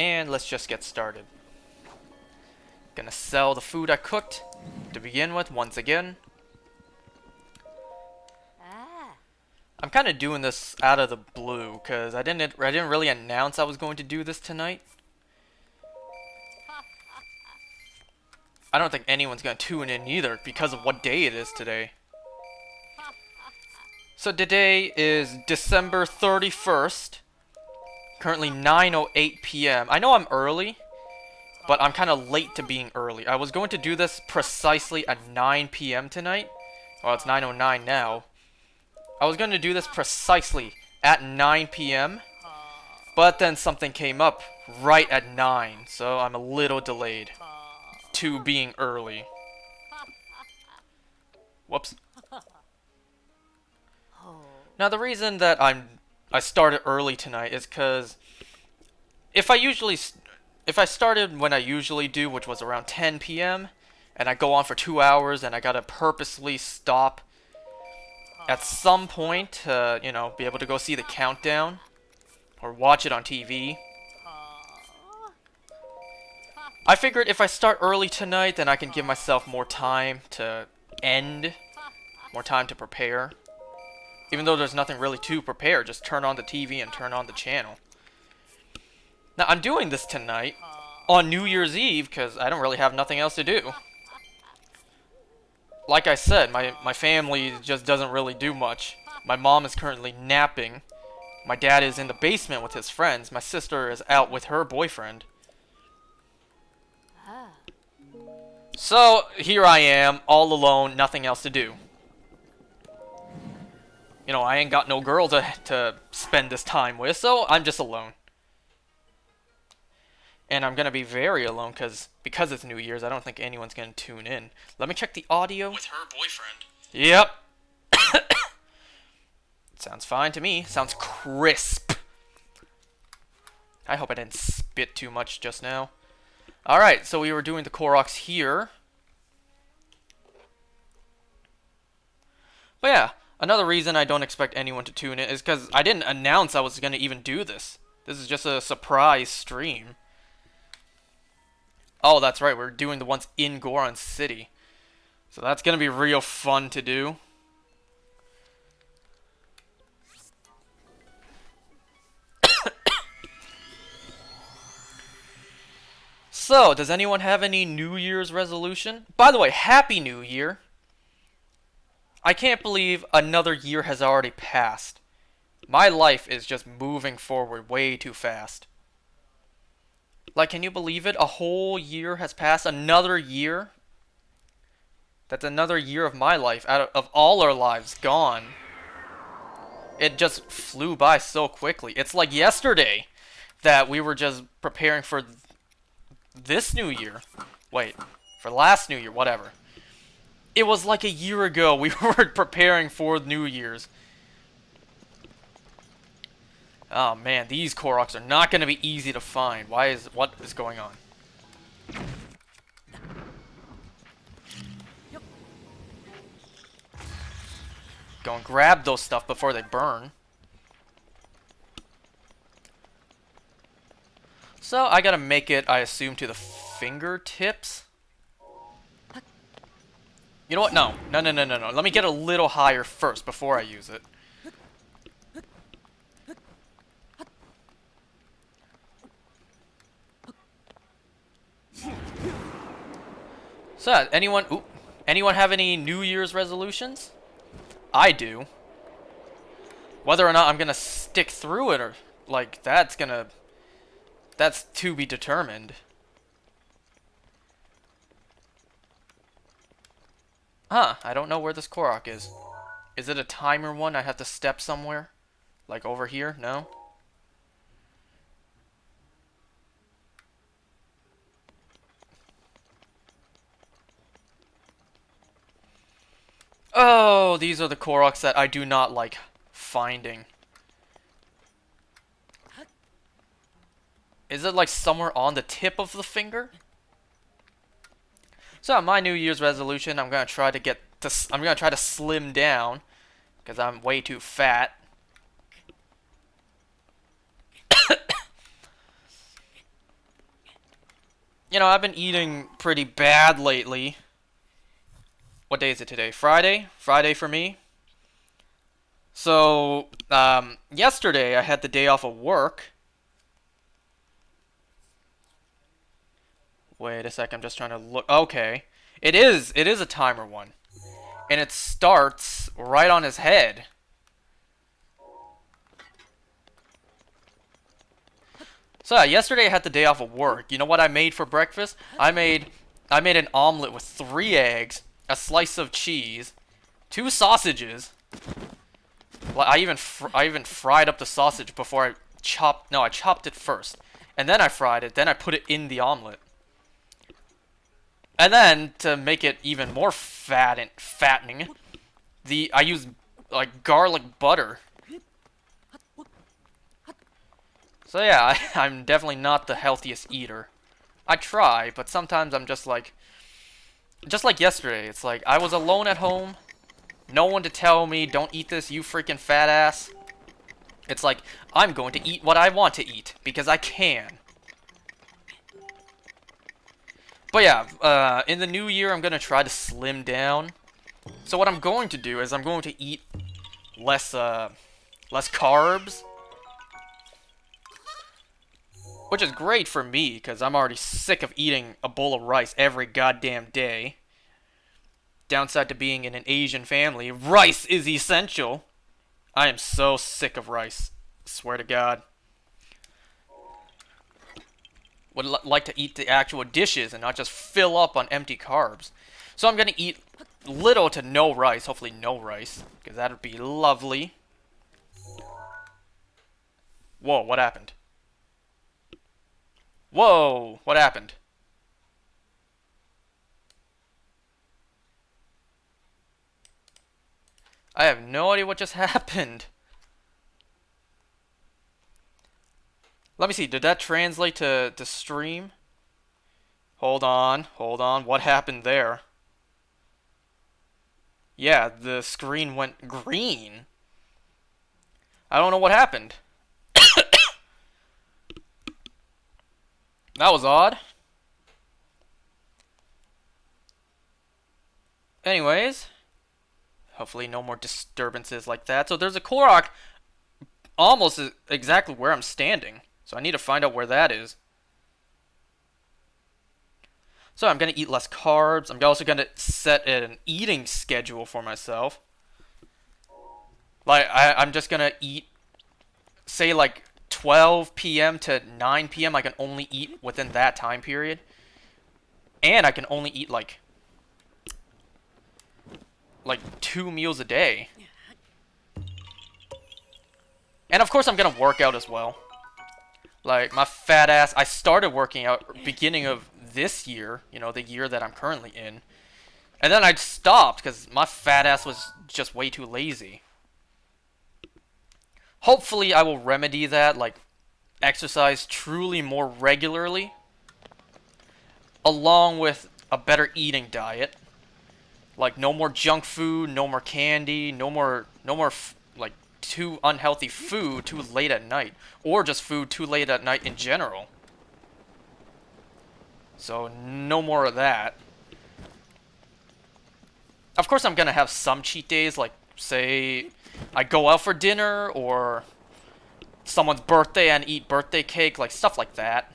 and let's just get started. Gonna sell the food I cooked to begin with once again. I'm kind of doing this out of the blue because I didn't really announce I was going to do this tonight. I don't think anyone's gonna tune in either because of what day it is today. So today is December 31st. Currently 9:08 p.m. I know I'm early, but I'm kind of late to being early. I was going to do this precisely at 9 p.m. tonight. Well, it's 9:09 now. I was going to do this precisely at 9 p.m. But then something came up right at 9, so I'm a little delayed to being early. Whoops. Now the reason that I started early tonight is because if I started when I usually do, which was around 10 p.m. and I go on for 2 hours and I gotta purposely stop at some point to, you know, be able to go see the countdown or watch it on TV. I figured if I start early tonight, then I can give myself more time to end, more time to prepare. Even though there's nothing really to prepare, just turn on the TV and turn on the channel. Now, I'm doing this tonight on New Year's Eve because I don't really have nothing else to do. Like I said, my family just doesn't really do much. My mom is currently napping. My dad is in the basement with his friends. My sister is out with her boyfriend. So, here I am, all alone, nothing else to do. You know, I ain't got no girl to spend this time with, so I'm just alone. And I'm gonna be very alone because it's New Year's, I don't think anyone's gonna tune in. Let me check the audio. With her boyfriend. Yep. Sounds fine to me. Sounds crisp. I hope I didn't spit too much just now. Alright, so we were doing the Koroks here. But yeah, another reason I don't expect anyone to tune in is because I didn't announce I was going to even do this. This is just a surprise stream. Oh, that's right, we're doing the ones in Goron City. So that's going to be real fun to do. So, does anyone have any New Year's resolution? By the way, Happy New Year! I can't believe another year has already passed. My life is just moving forward way too fast. Like, can you believe it? A whole year has passed. Another year? That's another year of my life, of all our lives, gone. It just flew by so quickly. It's like yesterday that we were just preparing for this New Year. Wait, for last New Year, whatever. It was like a year ago we were preparing for New Year's. Oh man, these Koroks are not going to be easy to find. What is going on? Go and grab those stuff before they burn. So I gotta make it, I assume, to the fingertips. You know what? No. No. Let me get a little higher first before I use it. So, anyone have any New Year's resolutions? I do. Whether or not I'm gonna stick through it or, like, that's to be determined. Huh, I don't know where this Korok is. Is it a timer one? I have to step somewhere? Like over here? No? Oh, these are the Koroks that I do not like finding. Is it like somewhere on the tip of the finger? So my New Year's resolution, I'm gonna try to slim down because I'm way too fat. I've been eating pretty bad lately. What day is it today? Friday? Friday for me. So, yesterday I had the day off of work. Wait a sec, I'm just trying to look. Okay. It is a timer one. And it starts right on his head. So yeah, yesterday I had the day off of work. You know what I made for breakfast? I made an omelet with 3 eggs, a slice of cheese, 2 sausages. I even fried up the sausage before I chopped. No, I chopped it first, and then I fried it. Then I put it in the omelet. And then to make it even more fattening, I used like garlic butter. So yeah, I'm definitely not the healthiest eater. I try, but sometimes I'm just like yesterday. It's like I was alone at home, no one to tell me, don't eat this, you freaking fat ass. It's like, I'm going to eat what I want to eat, because I can. But yeah, in the new year, I'm going to try to slim down. So what I'm going to do is I'm going to eat less carbs. Which is great for me, because I'm already sick of eating a bowl of rice every goddamn day. Downside to being in an Asian family, rice is essential. I am so sick of rice. Swear to God. Would like to eat the actual dishes and not just fill up on empty carbs. So I'm going to eat little to no rice, hopefully no rice, because that would be lovely. Whoa, what happened? Whoa, what happened? I have no idea what just happened. Let me see, did that translate to stream? Hold on, what happened there? Yeah, the screen went green. I don't know what happened. That was odd. Anyways, hopefully no more disturbances like that. So there's a Korok almost exactly where I'm standing. So I need to find out where that is. So I'm going to eat less carbs. I'm also going to set an eating schedule for myself. Like, I'm just going to eat, say, like 12 p.m. to 9 p.m. I can only eat within that time period. And I can only eat, like 2 meals a day. And of course I'm going to work out as well. Like, my fat ass, I started working out beginning of this year, the year that I'm currently in. And then I stopped because my fat ass was just way too lazy. Hopefully I will remedy that, like, exercise truly more regularly, along with a better eating diet. Like, no more junk food, no more candy, no more like, too unhealthy food too late at night. Or just food too late at night in general. So, no more of that. Of course, I'm gonna have some cheat days, like, say, I go out for dinner, or someone's birthday and eat birthday cake, like, stuff like that.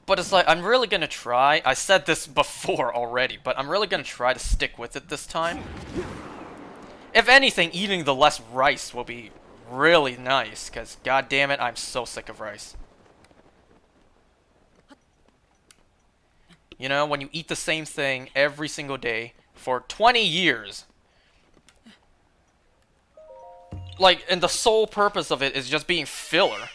But it's like, I'm really gonna try. I said this before already, but I'm really gonna try to stick with it this time. If anything, eating the less rice will be really nice, because god damn it, I'm so sick of rice. When you eat the same thing every single day for 20 years. Like, and the sole purpose of it is just being filler.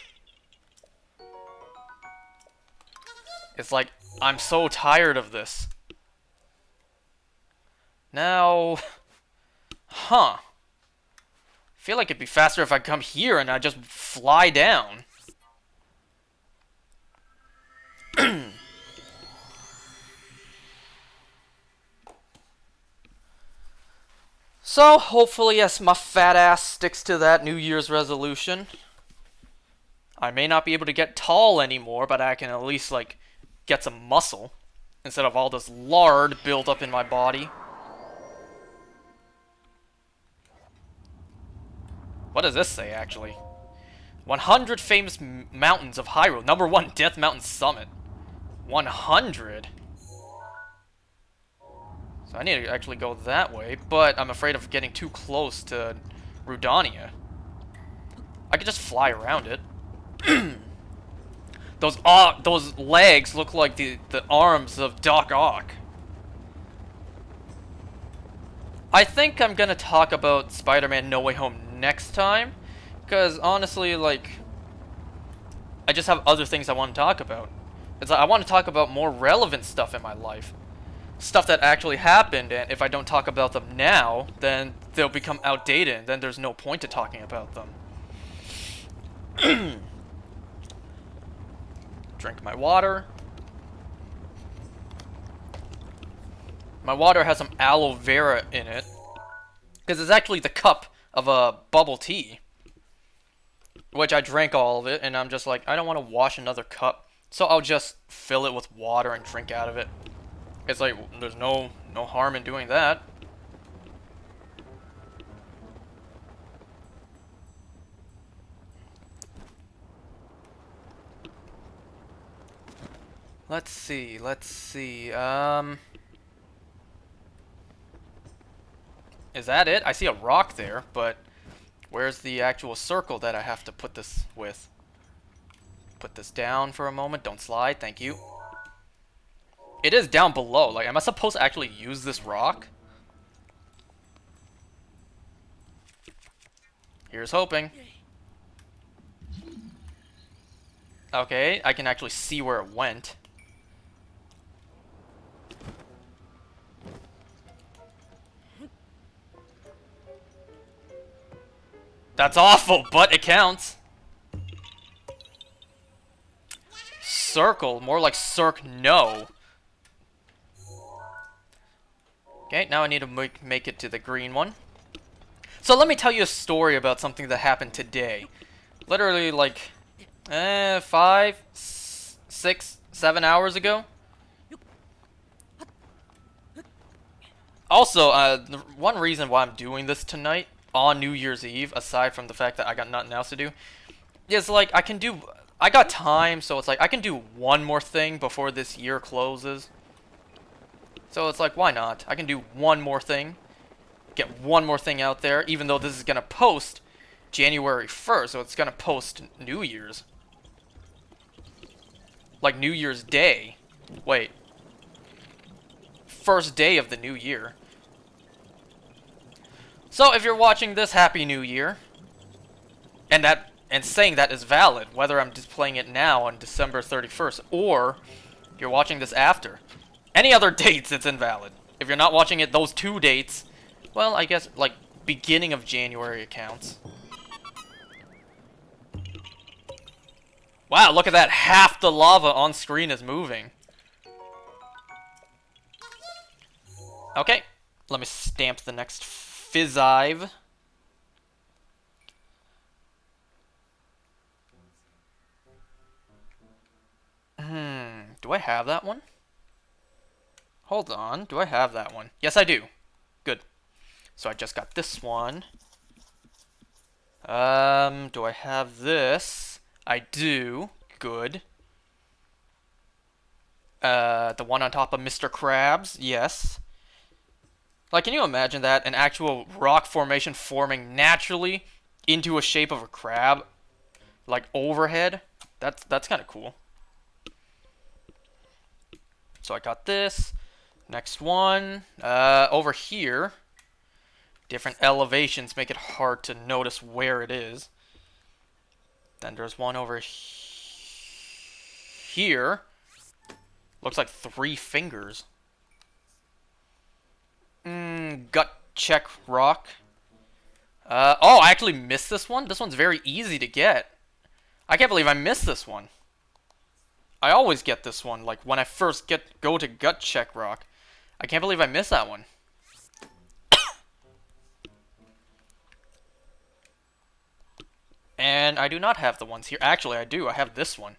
It's like, I'm so tired of this. Now... Huh. I feel like it'd be faster if I come here and I just fly down. So, hopefully, yes, my fat ass sticks to that New Year's resolution. I may not be able to get tall anymore, but I can at least, like, get some muscle instead of all this lard built up in my body. What does this say, actually? 100 famous mountains of Hyrule. Number 1, Death Mountain Summit. 100? So I need to actually go that way, but I'm afraid of getting too close to Rudania. I could just fly around it. Those legs look like the arms of Doc Ock. I think I'm gonna talk about Spider-Man No Way Home next time, because honestly, like, I just have other things I want to talk about. It's like I want to talk about more relevant stuff in my life. Stuff that actually happened, and if I don't talk about them now, then they'll become outdated, and then there's no point to talking about them. Drink my water. My water has some aloe vera in it, because it's actually the cup of a bubble tea, which I drank all of it, and I'm just like, I don't want to wash another cup, so I'll just fill it with water and drink out of it. It's like, there's no harm in doing that. Let's see. Is that it? I see a rock there, but where's the actual circle that I have to put this with? Put this down for a moment. Don't slide. Thank you. It is down below. Like, am I supposed to actually use this rock? Here's hoping. Okay, I can actually see where it went. That's awful, but it counts. Circle, more like circ no. Okay, now I need to make it to the green one. So let me tell you a story about something that happened today. Literally like 5, 6, 7 hours ago. Also, the one reason why I'm doing this tonight on New Year's Eve, aside from the fact that I got nothing else to do, is like I got time, so it's like I can do one more thing before this year closes. So it's like, why not? I can do one more thing, get one more thing out there, even though this is gonna post January 1st, so it's gonna post New Year's. Like New Year's Day. Wait. First day of the new year. So if you're watching this, Happy New Year. And saying that is valid, whether I'm just playing it now on December 31st, or you're watching this after. Any other dates, it's invalid. If you're not watching it those 2 dates, well, I guess, like, beginning of January it counts. Wow, look at that. Half the lava on screen is moving. Okay, let me stamp the next Fizzive. Do I have that one? Hold on, do I have that one? Yes, I do. Good. So I just got this one. Do I have this? I do. Good. The one on top of Mr. Krabs? Yes. Like, can you imagine that? An actual rock formation forming naturally into a shape of a crab? Like, overhead? That's kind of cool. So I got this. Next one. Over here. Different elevations make it hard to notice where it is. Then there's one over here. Looks like 3 fingers. Gut check rock. Oh, I actually missed this one? This one's very easy to get. I can't believe I missed this one. I always get this one, like, when I first go to gut check rock. I can't believe I missed that one. And I do not have the ones here. Actually, I do. I have this one.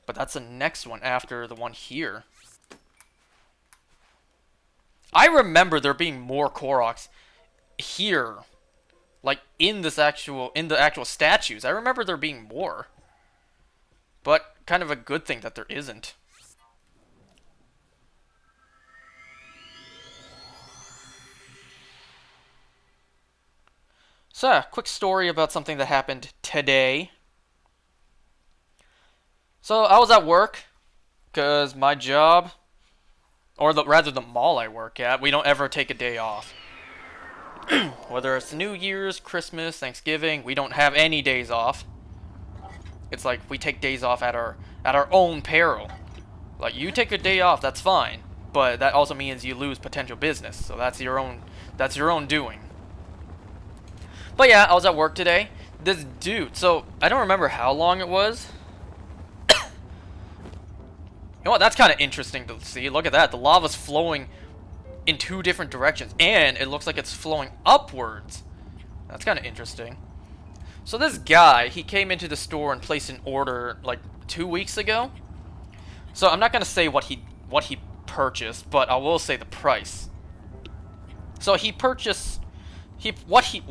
But that's the next one after the one here. I remember there being more Koroks here. Like, in the actual statues. I remember there being more. But kind of a good thing that there isn't. So, a quick story about something that happened today. So, I was at work, because my job, or rather the mall I work at, we don't ever take a day off. Whether it's New Year's, Christmas, Thanksgiving, we don't have any days off. It's like we take days off at our own peril. Like, you take a day off, that's fine, but that also means you lose potential business. So that's your own doing. But yeah, I was at work today. This dude, so I don't remember how long it was. You know what? That's kind of interesting to see. Look at that. The lava's flowing in two different directions, and it looks like it's flowing upwards. That's kind of interesting. So this guy, he came into the store and placed an order like 2 weeks ago. So I'm not gonna say what he purchased, but I will say the price. So he purchased what he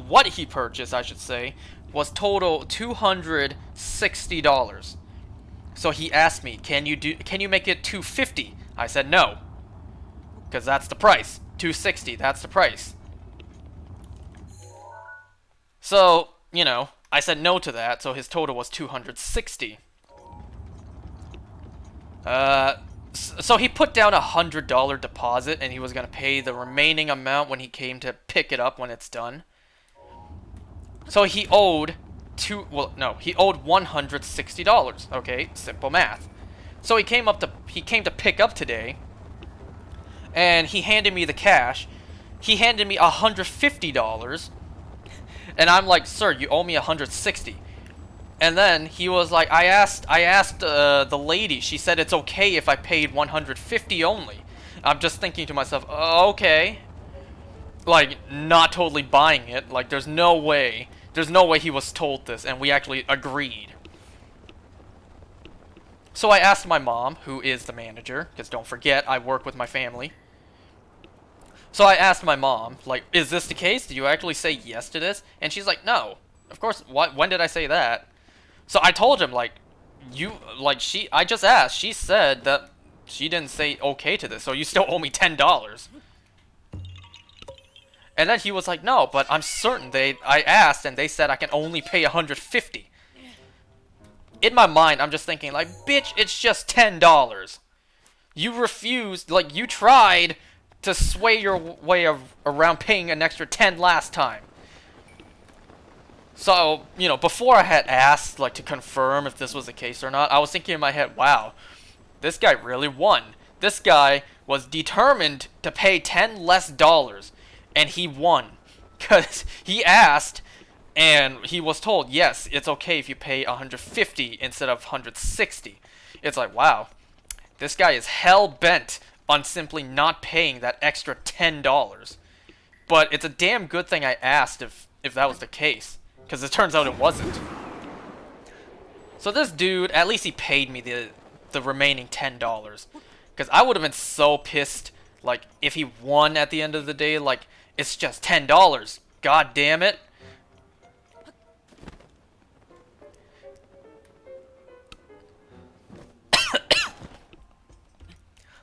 purchased, I should say, was total $260. So he asked me, can you make it $250? I said no, because that's the price. $260, that's the price. So, you know, I said no to that, so his total was $260. So he put down $100 deposit, and he was gonna pay the remaining amount when he came to pick it up when it's done. So he owed he owed $160. Okay, simple math. So he came to pick up today, and he handed me the cash. He handed me $150, and I'm like, "Sir, you owe me $160." And then he was like, I asked the lady. She said it's okay if I paid $150 only. I'm just thinking to myself, okay. Like, not totally buying it. Like, there's no way he was told this, and we actually agreed. So I asked my mom, who is the manager, because don't forget, I work with my family. So I asked my mom, like, is this the case? Did you actually say yes to this? And she's like, no. Of course, when did I say that? So I told him, like, I just asked. She said that she didn't say okay to this, so you still owe me $10. And then he was like, no, but I'm certain I asked, and they said I can only pay $150. In my mind, I'm just thinking, like, bitch, it's just $10. You refused, like, you tried to sway your way around paying an extra $10 last time. So, you know, before I had asked, like, to confirm if this was the case or not, I was thinking in my head, wow, this guy really won. This guy was determined to pay $10 less, and he won. Because he asked, and he was told, yes, it's okay if you pay $150 instead of $160. It's like, wow, this guy is hell-bent on simply not paying that extra $10. But it's a damn good thing I asked if that was the case. Because it turns out it wasn't. So this dude, at least he paid me the remaining $10. Because I would have been so pissed, like, if he won at the end of the day, like, it's just $10. God damn it.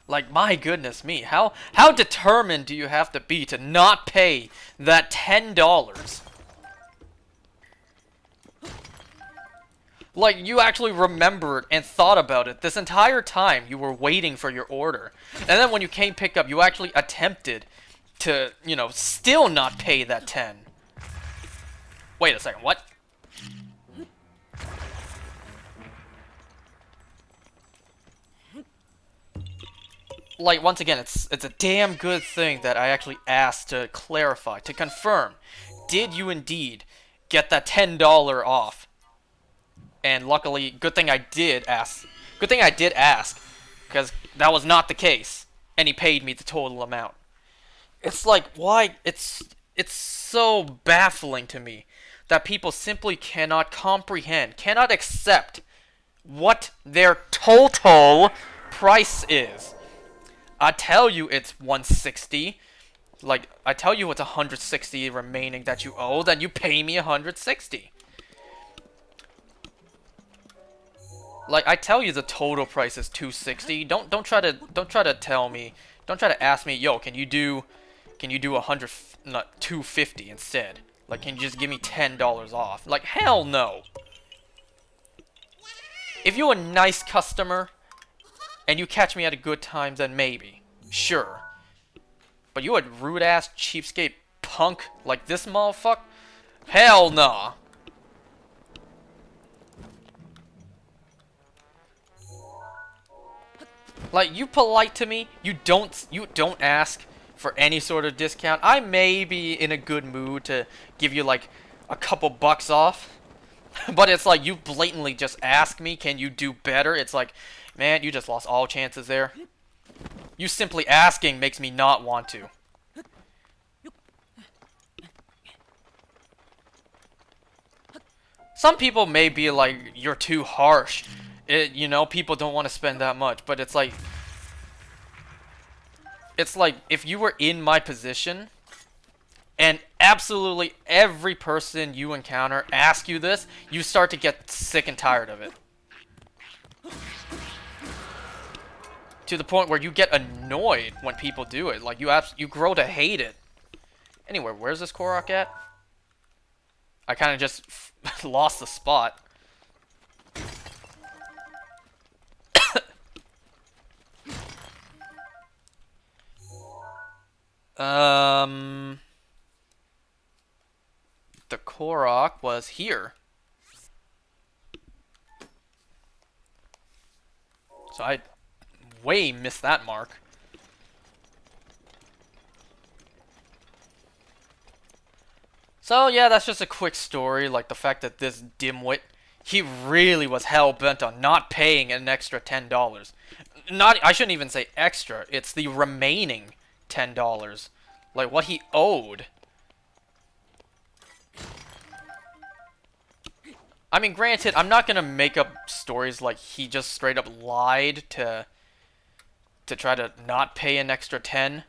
Like, my goodness me, how determined do you have to be to not pay that $10? Like, you actually remembered and thought about it this entire time you were waiting for your order. And then when you came pick up, you actually attempted to, you know, still not pay that 10. Wait a second, what? Like, once again, it's a damn good thing that I actually asked to clarify, to confirm. Did you indeed get that $10 off? And luckily, good thing I did ask. Good thing I did ask, because that was not the case. And he paid me the total amount. It's like, why? It's so baffling to me that people simply cannot comprehend, cannot accept what their total price is. I tell you it's 160. Like, I tell you it's 160 remaining that you owe, then you pay me 160. Like, I tell you the total price is 260. Don't try to tell me. Don't try to ask me, yo, can you do 100 not 250 instead? Like, can you just give me $10 off? Like, hell no. If you're a nice customer and you catch me at a good time, then maybe. Sure. But you a rude ass cheapskate punk like this motherfucker? Hell nah. Like, you polite to me, you don't ask for any sort of discount. I may be in a good mood to give you like a couple bucks off. But it's like you blatantly just ask me, can you do better? It's like, man, you just lost all chances there. You simply asking makes me not want to. Some people may be like, you're too harsh. You know, people don't want to spend that much. But it's like if you were in my position and absolutely every person you encounter asks you this, you start to get sick and tired of it. To the point where you get annoyed when people do it. Like, you grow to hate it. Anyway, where's this Korok at? I kind of just lost the spot. The Korok was here. So I way missed that mark. So yeah, that's just a quick story. Like the fact that this dimwit, he really was hell-bent on not paying an extra $10. I shouldn't even say extra. It's the remaining $10. Like what he owed. I mean, granted, I'm not gonna make up stories like he just straight up lied to try to not pay an extra 10.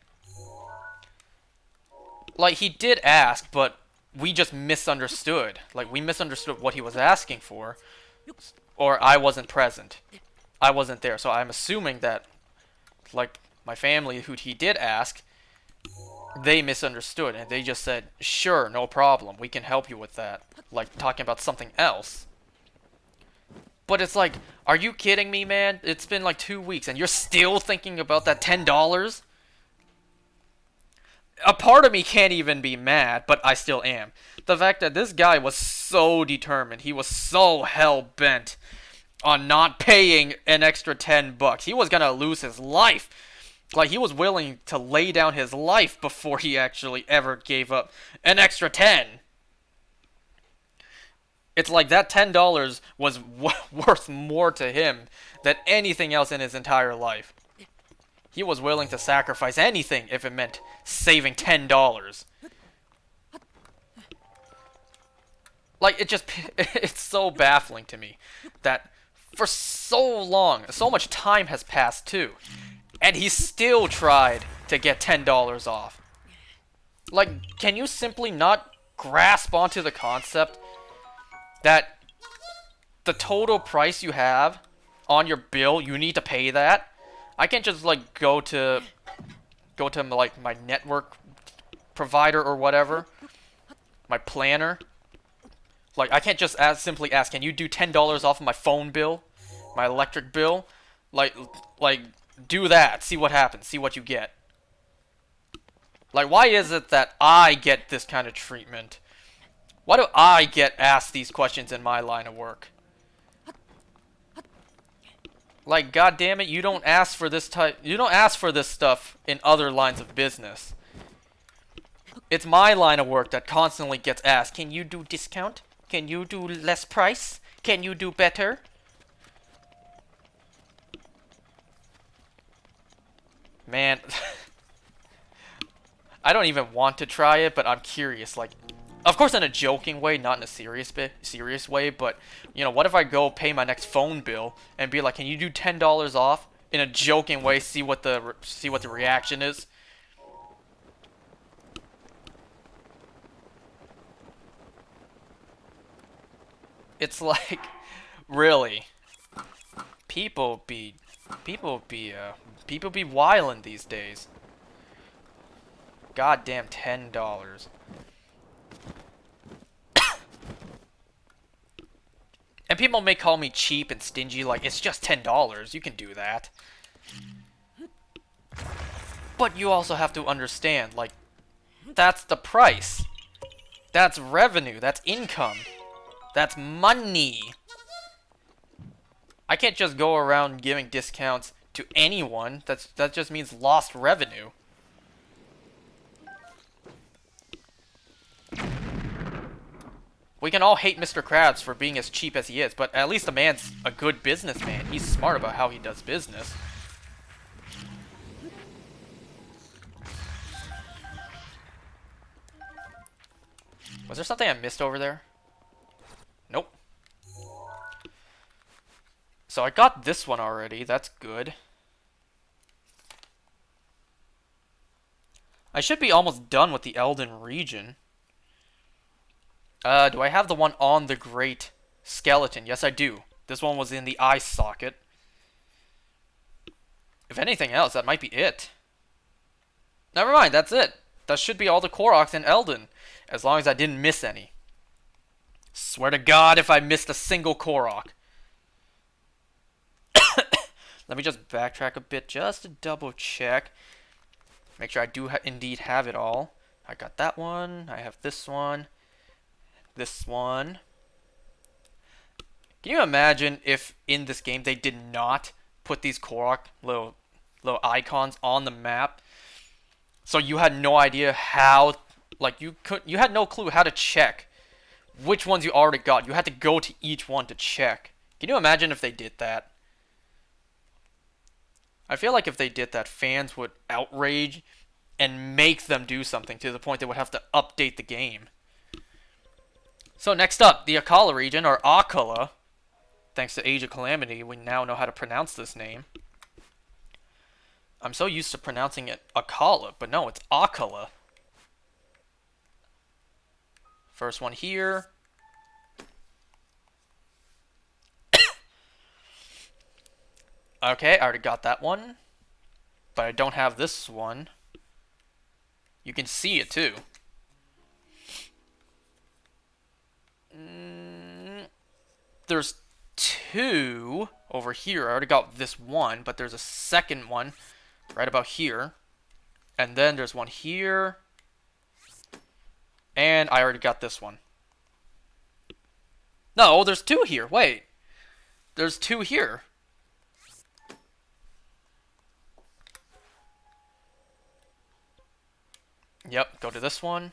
Like, he did ask, but we just misunderstood. Like, we misunderstood what he was asking for. Or I wasn't present. I wasn't there, so I'm assuming that, like, my family, who he did ask, they misunderstood, and they just said, sure, no problem, we can help you with that. Like, talking about something else. But it's like, are you kidding me, man? It's been like 2 weeks, and you're still thinking about that $10? A part of me can't even be mad, but I still am. The fact that this guy was so determined, he was so hell-bent on not paying an extra $10. He was gonna lose his life. Like, he was willing to lay down his life before he actually ever gave up an extra 10. It's like that $10 was worth more to him than anything else in his entire life. He was willing to sacrifice anything if it meant saving $10. Like, it's so baffling to me that for so long, so much time has passed too, and he still tried to get $10 off. Like, can you simply not grasp onto the concept that the total price you have on your bill, you need to pay that? I can't just like go to like my network provider or whatever, my planner. Like, I can't just simply ask, can you do $10 off of my phone bill, my electric bill? Like do that, see what happens, see what you get. Like, why is it that I get this kind of treatment? Why do I get asked these questions in my line of work? Like, goddammit, you don't ask for this stuff in other lines of business. It's my line of work that constantly gets asked, can you do discount? Can you do less price? Can you do better? Man, I don't even want to try it, but I'm curious, like, Of course, in a joking way, not in a serious way. But you know, what if I go pay my next phone bill and be like, "Can you do $10 off?" In a joking way, see what the reaction is. It's like, really, people be, people be, people be wildin' these days. Goddamn $10. And people may call me cheap and stingy, like, it's just $10, you can do that. But you also have to understand, like, that's the price. That's revenue, that's income. That's money. I can't just go around giving discounts to anyone. That just means lost revenue. We can all hate Mr. Krabs for being as cheap as he is, but at least the man's a good businessman. He's smart about how he does business. Was there something I missed over there? Nope. So I got this one already. That's good. I should be almost done with the Elden region. Do I have the one on the Great Skeleton? Yes, I do. This one was in the eye socket. If anything else, that might be it. Never mind, that's it. That should be all the Koroks in Elden, as long as I didn't miss any. Swear to God if I missed a single Korok. Let me just backtrack a bit just to double check. Make sure I do indeed have it all. I got that one. I have this one. This one. Can you imagine if in this game they did not put these Korok little icons on the map? So you had no idea how, like you had no clue how to check which ones you already got. You had to go to each one to check. Can you imagine if they did that? I feel like if they did that, fans would outrage and make them do something to the point they would have to update the game. So next up, the Akkala region, or Akkala. Thanks to Age of Calamity, we now know how to pronounce this name. I'm so used to pronouncing it Akkala, but no, it's Akkala. First one here. Okay, I already got that one. But I don't have this one. You can see it too. There's two over here. I already got this one, but there's a second one right about here. And then there's one here. And I already got this one. No, there's two here. Wait. There's two here. Yep, go to this one.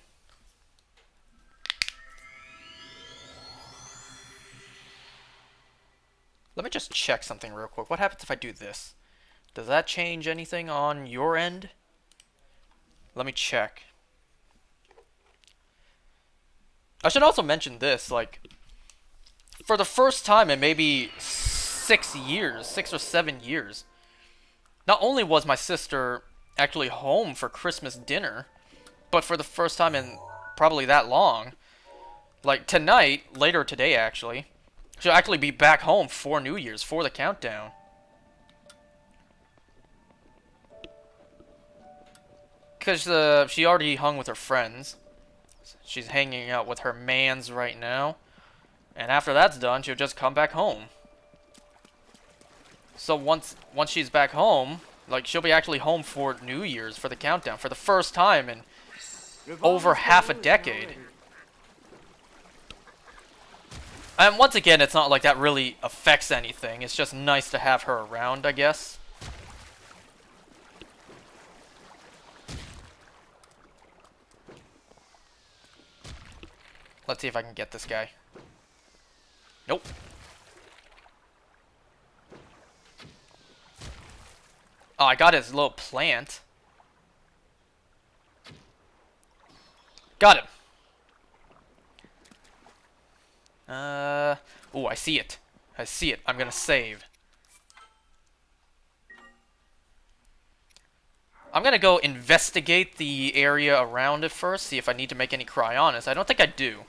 Let me just check something real quick. What happens if I do this? Does that change anything on your end? Let me check. I should also mention this, like, for the first time in maybe 6 years, 6 or 7 years, not only was my sister actually home for Christmas dinner, but for the first time in probably that long, like tonight, later today actually, she'll actually be back home for New Year's, for the countdown. Because she already hung with her friends. She's hanging out with her mans right now. And after that's done, she'll just come back home. So once she's back home, like, she'll be actually home for New Year's, for the countdown, for the first time in over half a decade. And once again, it's not like that really affects anything. It's just nice to have her around, I guess. Let's see if I can get this guy. Nope. Oh, I got his little plant. Got him. Oh, I see it. I see it. I'm gonna save. I'm gonna go investigate the area around it first, see if I need to make any cryonics. I don't think I do,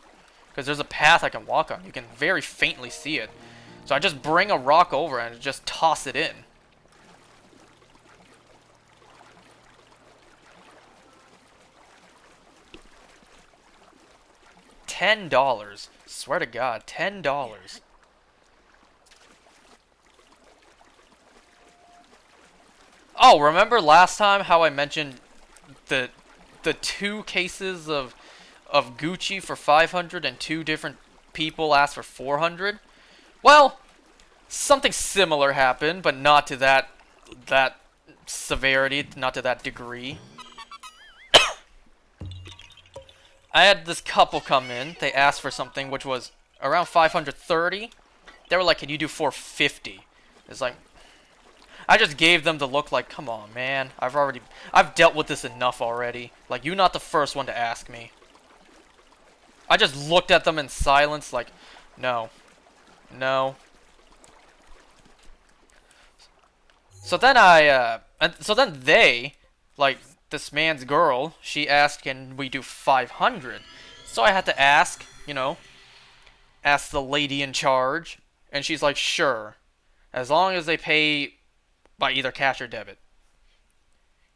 because there's a path I can walk on. You can very faintly see it. So I just bring a rock over and just toss it in. $10. Swear to God, $10. Oh, remember last time how I mentioned the 2 cases of Gucci for 500 and 2 different people asked for 400? Well, something similar happened, but not to that severity, not to that degree. I had this couple come in. They asked for something which was around 530. They were like, "Can you do 450?" It's like, I just gave them the look like, "Come on, man. I've dealt with this enough already. Like, you're not the first one to ask me." I just looked at them in silence like, "No. No." So then they, like, this man's girl, she asked, "Can we do 500?" So I had to ask, ask the lady in charge, and she's like, "Sure, as long as they pay by either cash or debit."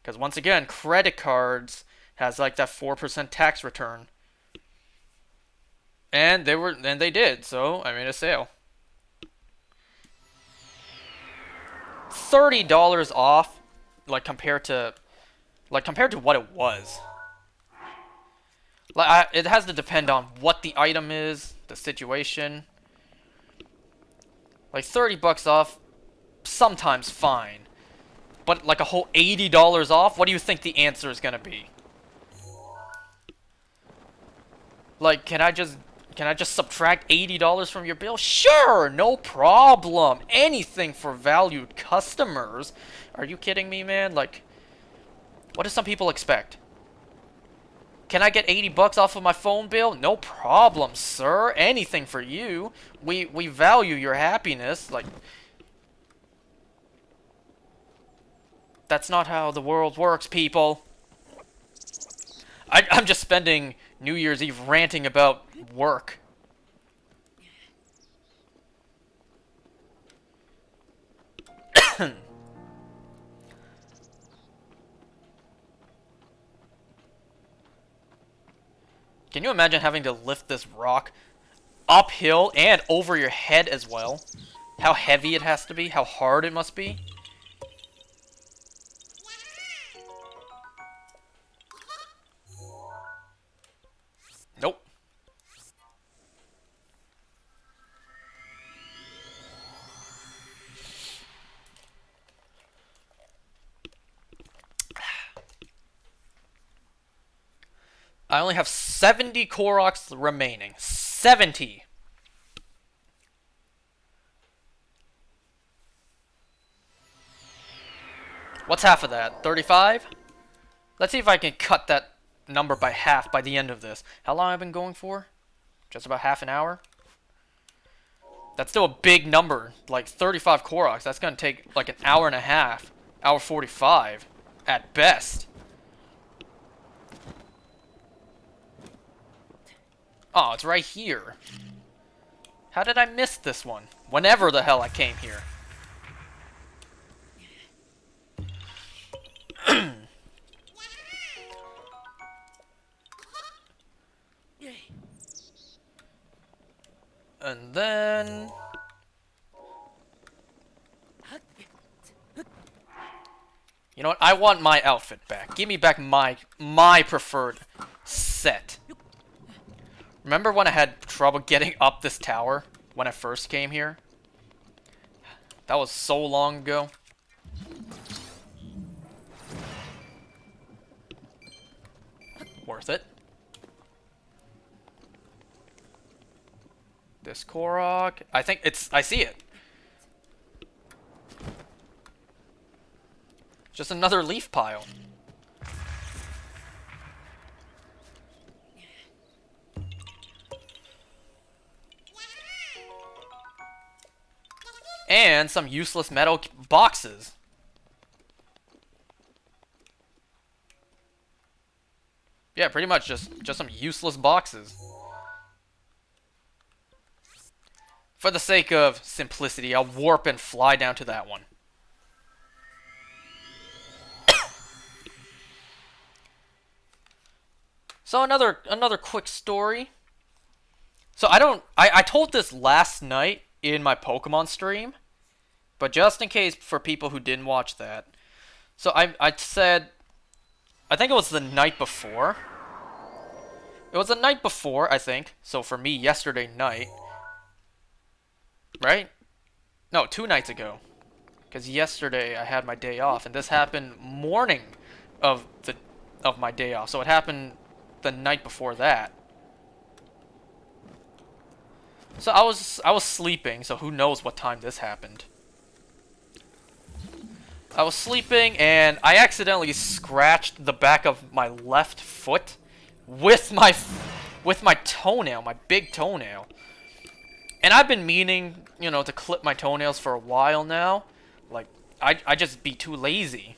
Because once again, credit cards has like that 4% tax return. And they did, so I made a sale. $30 off, compared to what it was. It has to depend on what the item is, the situation. Like $30 off, sometimes fine. But like a whole $80 off, what do you think the answer is gonna be? Like, can I just subtract $80 from your bill? Sure, no problem. Anything for valued customers. Are you kidding me, man? Like, what do some people expect? Can I get $80 off of my phone bill? No problem, sir. Anything for you. We value your happiness. Like, that's not how the world works, people. I'm just spending New Year's Eve ranting about work. Can you imagine having to lift this rock uphill and over your head as well? How heavy it has to be, how hard it must be. Nope. I only have 70 Koroks remaining. 70! What's half of that? 35? Let's see if I can cut that number by half by the end of this. How long have I been going for? Just about half an hour? That's still a big number. Like 35 Koroks. That's going to take like an hour and a half. Hour 45 at best. Oh, it's right here. How did I miss this one? Whenever the hell I came here. And then... You know what? I want my outfit back. Give me back my preferred set. Remember when I had trouble getting up this tower when I first came here? That was so long ago. Worth it. This Korok. I see it. Just another leaf pile. and some useless metal boxes. Yeah, pretty much just some useless boxes. For the sake of simplicity, I'll warp and fly down to that one. So another quick story. So I told this last night in my Pokemon stream, but just in case for people who didn't watch that. So I said, I think it was the night before. It was the night before, I think. So for me, yesterday night. Right? No, 2 nights ago. Because yesterday I had my day off, and this happened morning of my day off. So it happened the night before that. So I was sleeping, so who knows what time this happened. I was sleeping and I accidentally scratched the back of my left foot with my toenail, my big toenail. And I've been meaning, you know, to clip my toenails for a while now. Like I just be too lazy.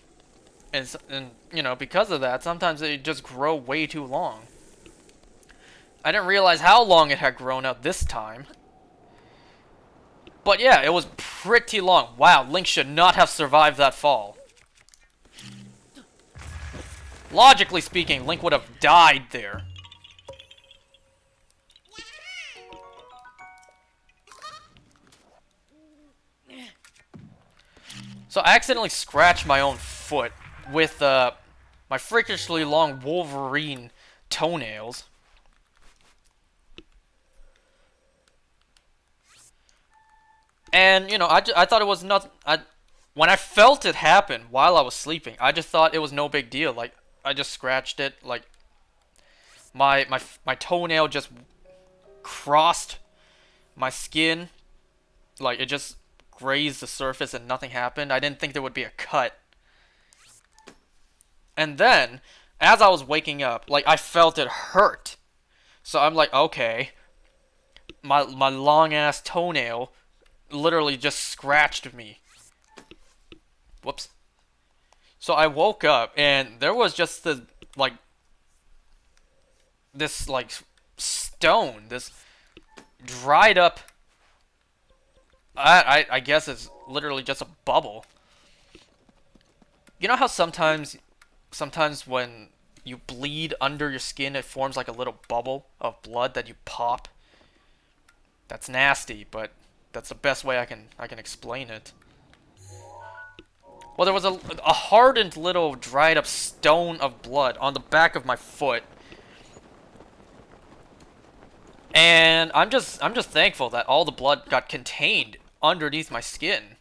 And you know, because of that, sometimes they just grow way too long. I didn't realize how long it had grown out this time. But yeah, it was pretty long. Wow, Link should not have survived that fall. Logically speaking, Link would have died there. So I accidentally scratched my own foot with my freakishly long Wolverine toenails. And, you know, I thought it was not... when I felt it happen while I was sleeping, I just thought it was no big deal. Like, I just scratched it. Like, my toenail just crossed my skin. Like, it just grazed the surface and nothing happened. I didn't think there would be a cut. And then, as I was waking up, like, I felt it hurt. So I'm like, okay. My long-ass toenail literally just scratched me. Whoops. So I woke up and there was just this stone, this dried up. I guess it's literally just a bubble. You know how sometimes when you bleed under your skin, it forms like a little bubble of blood that you pop. That's nasty, but that's the best way I can explain it. Well, there was a hardened little dried up stone of blood on the back of my foot. And I'm just thankful that all the blood got contained underneath my skin.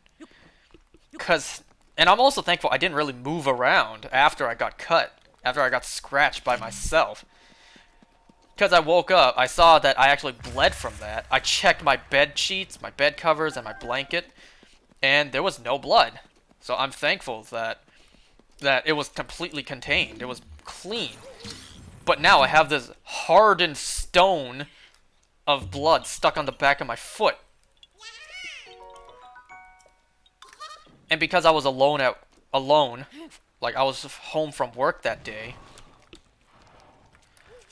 And I'm also thankful I didn't really move around after I got cut, after I got scratched by myself. Because I woke up, I saw that I actually bled from that. I checked my bed sheets, my bed covers, and my blanket, and there was no blood. So I'm thankful that it was completely contained. It was clean. But now I have this hardened stone of blood stuck on the back of my foot. And because I was alone, like I was home from work that day,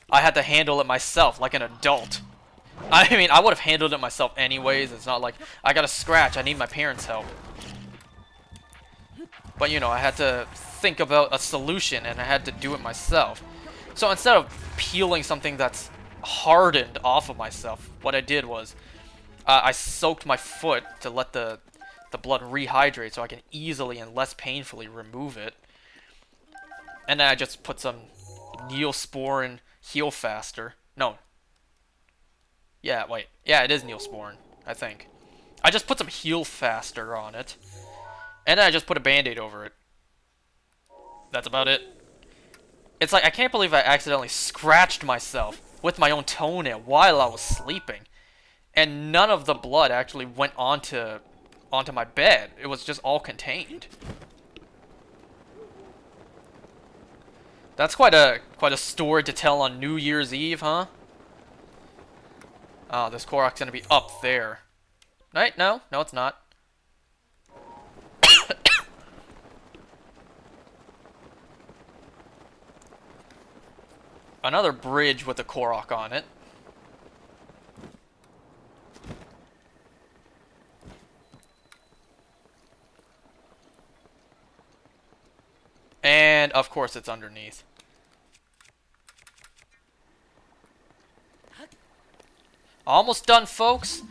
I had to handle it myself like an adult. I mean, I would have handled it myself anyways. It's not like I got a scratch, I need my parents' help. But, you know, I had to think about a solution, and I had to do it myself. So instead of peeling something that's hardened off of myself, what I did was I soaked my foot to let the blood rehydrate so I can easily and less painfully remove it. And then I just put some Neosporin Heal Faster. No. Yeah, wait. Yeah, it is Neosporin, I think. I just put some Heal Faster on it. And then I just put a band-aid over it. That's about it. It's like, I can't believe I accidentally scratched myself with my own toenail while I was sleeping. And none of the blood actually went onto my bed. It was just all contained. That's quite a story to tell on New Year's Eve, huh? Oh, this Korok's gonna be up there. Right? No, it's not. Another bridge with a Korok on it. And, of course, it's underneath. Almost done, folks.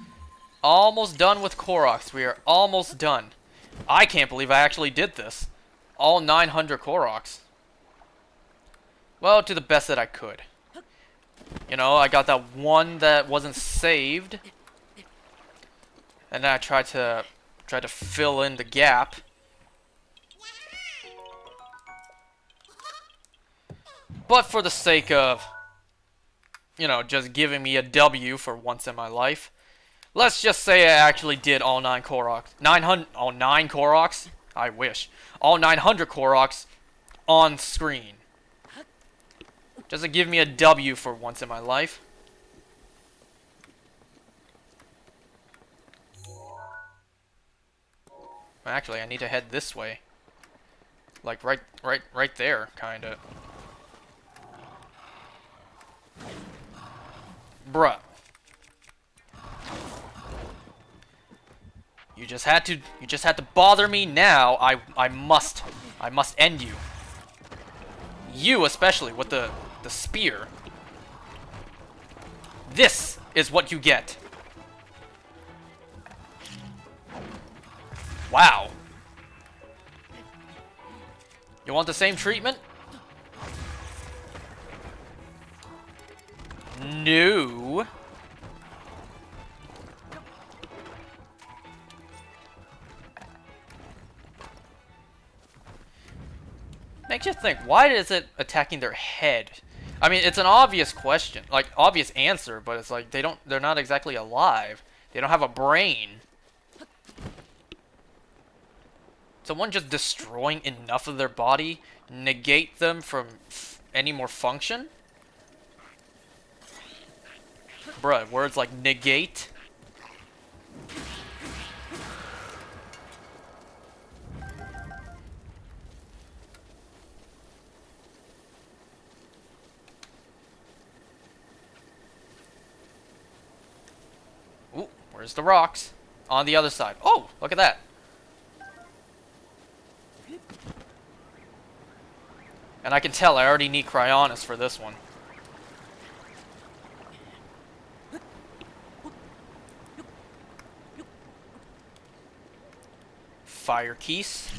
Almost done with Koroks. We are almost done. I can't believe I actually did this. All 900 Koroks. Well, to the best that I could. You know, I got that one that wasn't saved. And then I tried to fill in the gap. But for the sake of, you know, just giving me a W for once in my life, let's just say I actually did all 9 Koroks. 900, all 9 Koroks? I wish. All 900 Koroks on screen. Just to give me a W for once in my life. Actually, I need to head this way. Like right there, kinda. Bruh. You just had to bother me now. I must end you. You especially with the spear. This is what you get. Wow. You want the same treatment? No. Makes you think, why is it attacking their head? I mean, it's an obvious question, like obvious answer, but it's like they're not exactly alive. They don't have a brain. Someone just destroying enough of their body negate them from any more function? Bruh, words like negate. Ooh, where's the rocks? On the other side. Oh, look at that. And I can tell I already need Cryonis for this one. Fire keys.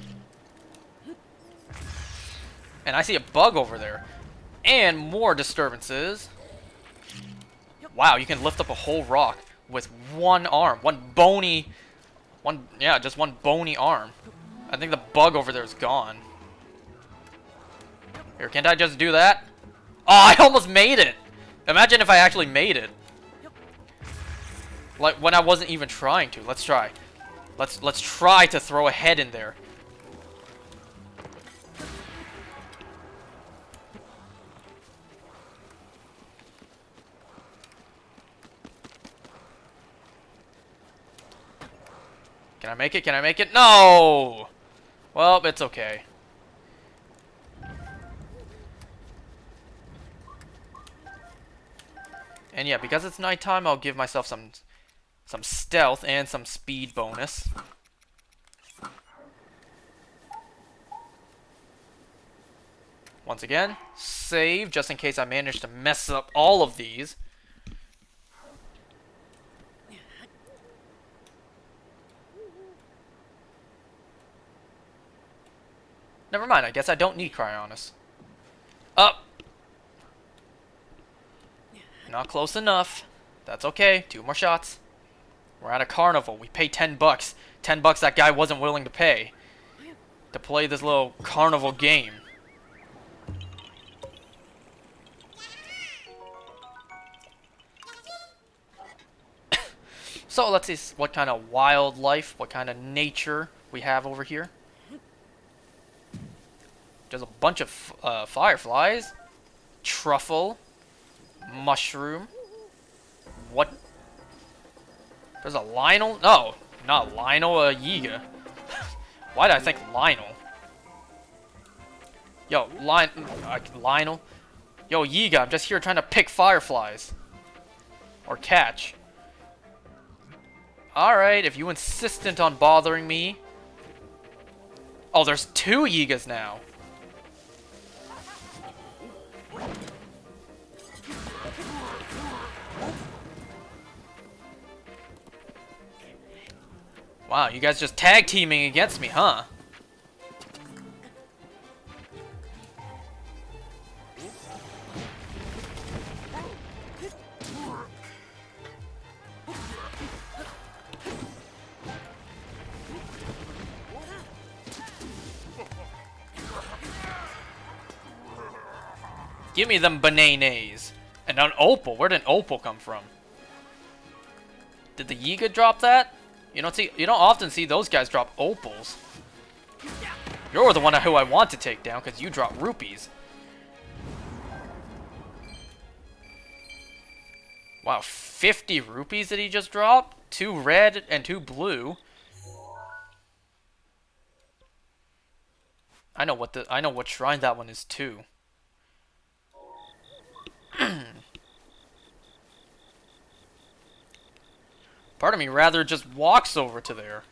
And I see a bug over there. And more disturbances. Wow, you can lift up a whole rock with one arm. Just one bony arm. I think the bug over there is gone. Here, can't I just do that? Oh, I almost made it! Imagine if I actually made it. Like, when I wasn't even trying to. Let's try. Let's try to throw a head in there. Can I make it? Can I make it? No! Well, it's okay. And yeah, because it's nighttime, I'll give myself some stealth and some speed bonus. Once again, save just in case I manage to mess up all of these. Never mind, I guess I don't need Cryonis. Up! Not close enough. That's okay. 2 more shots. We're at a carnival. We pay 10 bucks. 10 bucks that guy wasn't willing to pay to play this little carnival game. So let's see what kind of wildlife, what kind of nature we have over here. There's a bunch of fireflies, truffle, mushroom. What? There's a Lionel? No, not Lionel, a Yiga. Why did I think Lionel? Yo, Lionel. Yo, Yiga, I'm just here trying to pick fireflies. Or catch. Alright, if you insistent on bothering me. Oh, there's 2 Yigas now. Wow, you guys just tag teaming against me, huh? Give me them bananas. And an opal. Where did an opal come from? Did the Yiga drop that? You don't often see those guys drop opals. You're the one who I want to take down because you drop rupees. Wow, 50 rupees did he just drop? 2 red and 2 blue. I know what shrine that one is too. Part of me rather just walks over to there.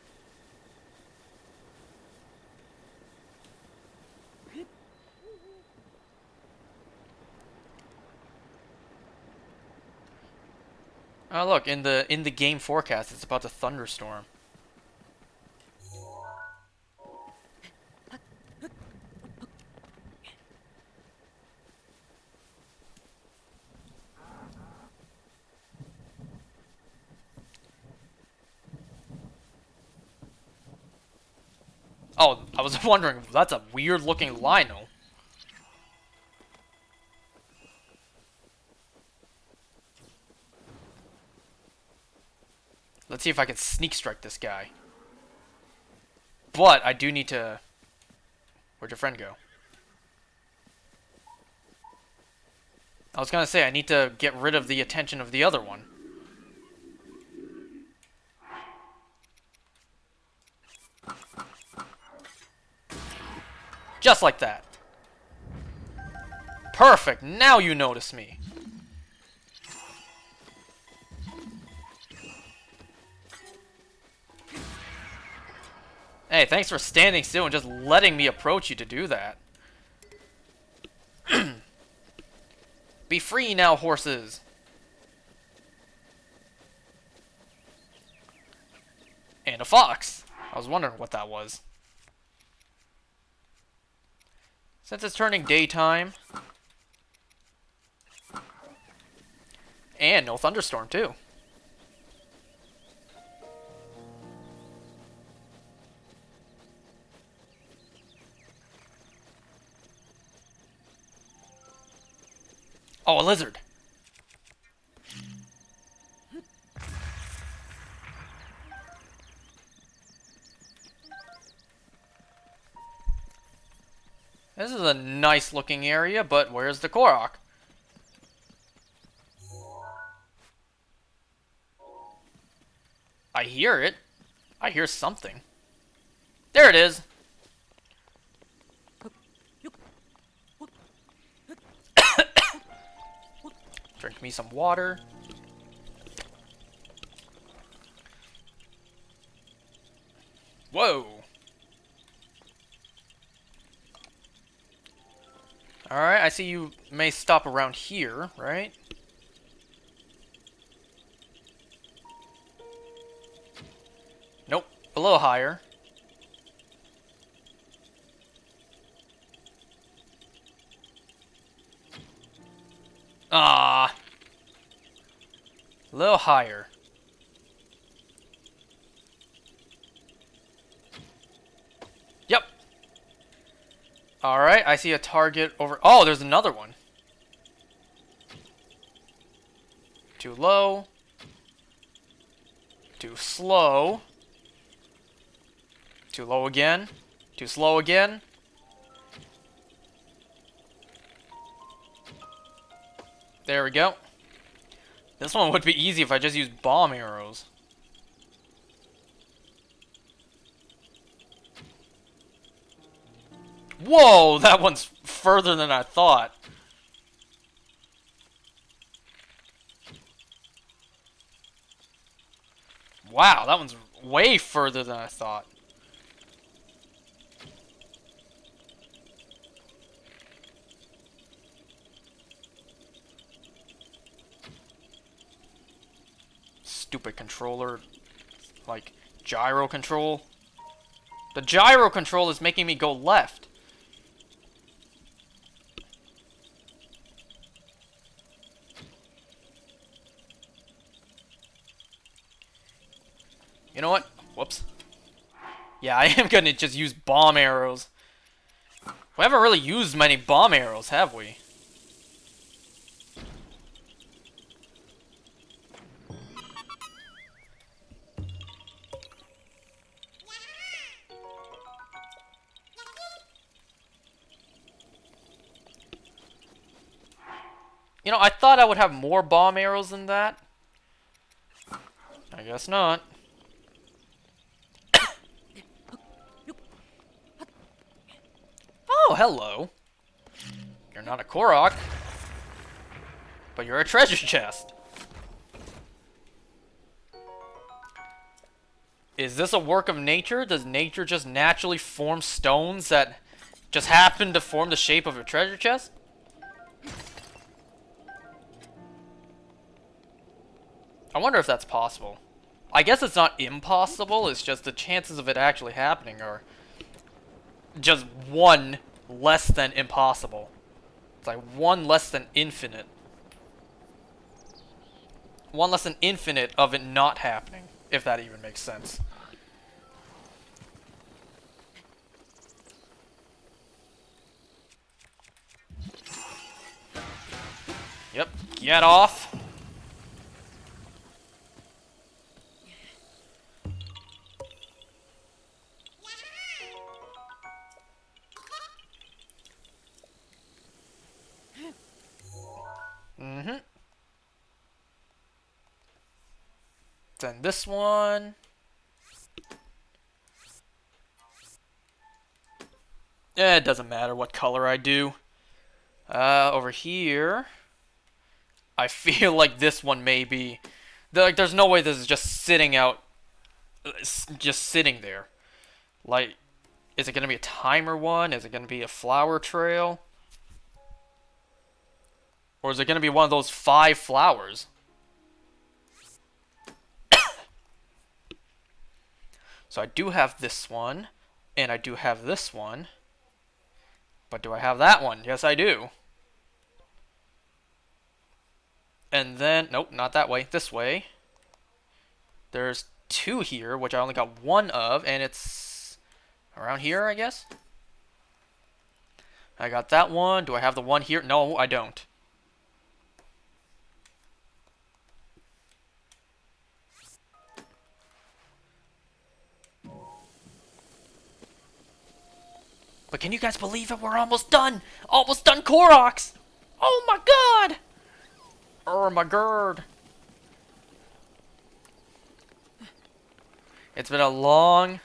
Oh look, in the game forecast, it's about to thunderstorm. Oh, I was wondering, that's a weird looking Lino. Let's see if I can sneak strike this guy. But I do need to... Where'd your friend go? I was gonna say, I need to get rid of the attention of the other one. Just like that. Perfect, now you notice me. Hey, thanks for standing still and just letting me approach you to do that. Be free now, horses. And a fox. I was wondering what that was. Since it's turning daytime. And no thunderstorm, too. Oh, a lizard. This is a nice looking area, but where's the Korok? I hear it. I hear something. There it is. Drink me some water. Whoa. Alright, I see you may stop around here, right? Nope, a little higher. Ah, a little higher. Yep. Alright, I see a target over... Oh, there's another one. Too low. Too slow. Too low again. Too slow again. There we go. This one would be easy if I just used bomb arrows. Whoa, that one's further than I thought. Wow, that one's way further than I thought. Stupid controller. Like, gyro control. The gyro control is making me go left. You know what? Whoops. Yeah, I am gonna just use bomb arrows. We haven't really used many bomb arrows, have we? You know, I thought I would have more bomb arrows than that. I guess not. Oh, hello. You're not a Korok, but you're a treasure chest. Is this a work of nature? Does nature just naturally form stones that just happen to form the shape of a treasure chest? I wonder if that's possible. I guess it's not impossible, it's just the chances of it actually happening are just one less than impossible. It's like one less than infinite. One less than infinite of it not happening, if that even makes sense. Yep, get off. Mm-hmm. Then this one. It doesn't matter what color I do. Over here, I feel like this one may be... Like, there's no way this is just sitting out... Just sitting there. Like, is it going to be a timer one? Is it going to be a flower trail? Or is it going to be one of those 5 flowers? So I do have this one, and I do have this one. But do I have that one? Yes, I do. And then, nope, not that way, this way. There's 2 here, which I only got 1 of, and it's around here, I guess? I got that one. Do I have the one here? No, I don't. But can you guys believe it? We're almost done! Almost done Koroks! Oh my god! Oh my god. It's been a long,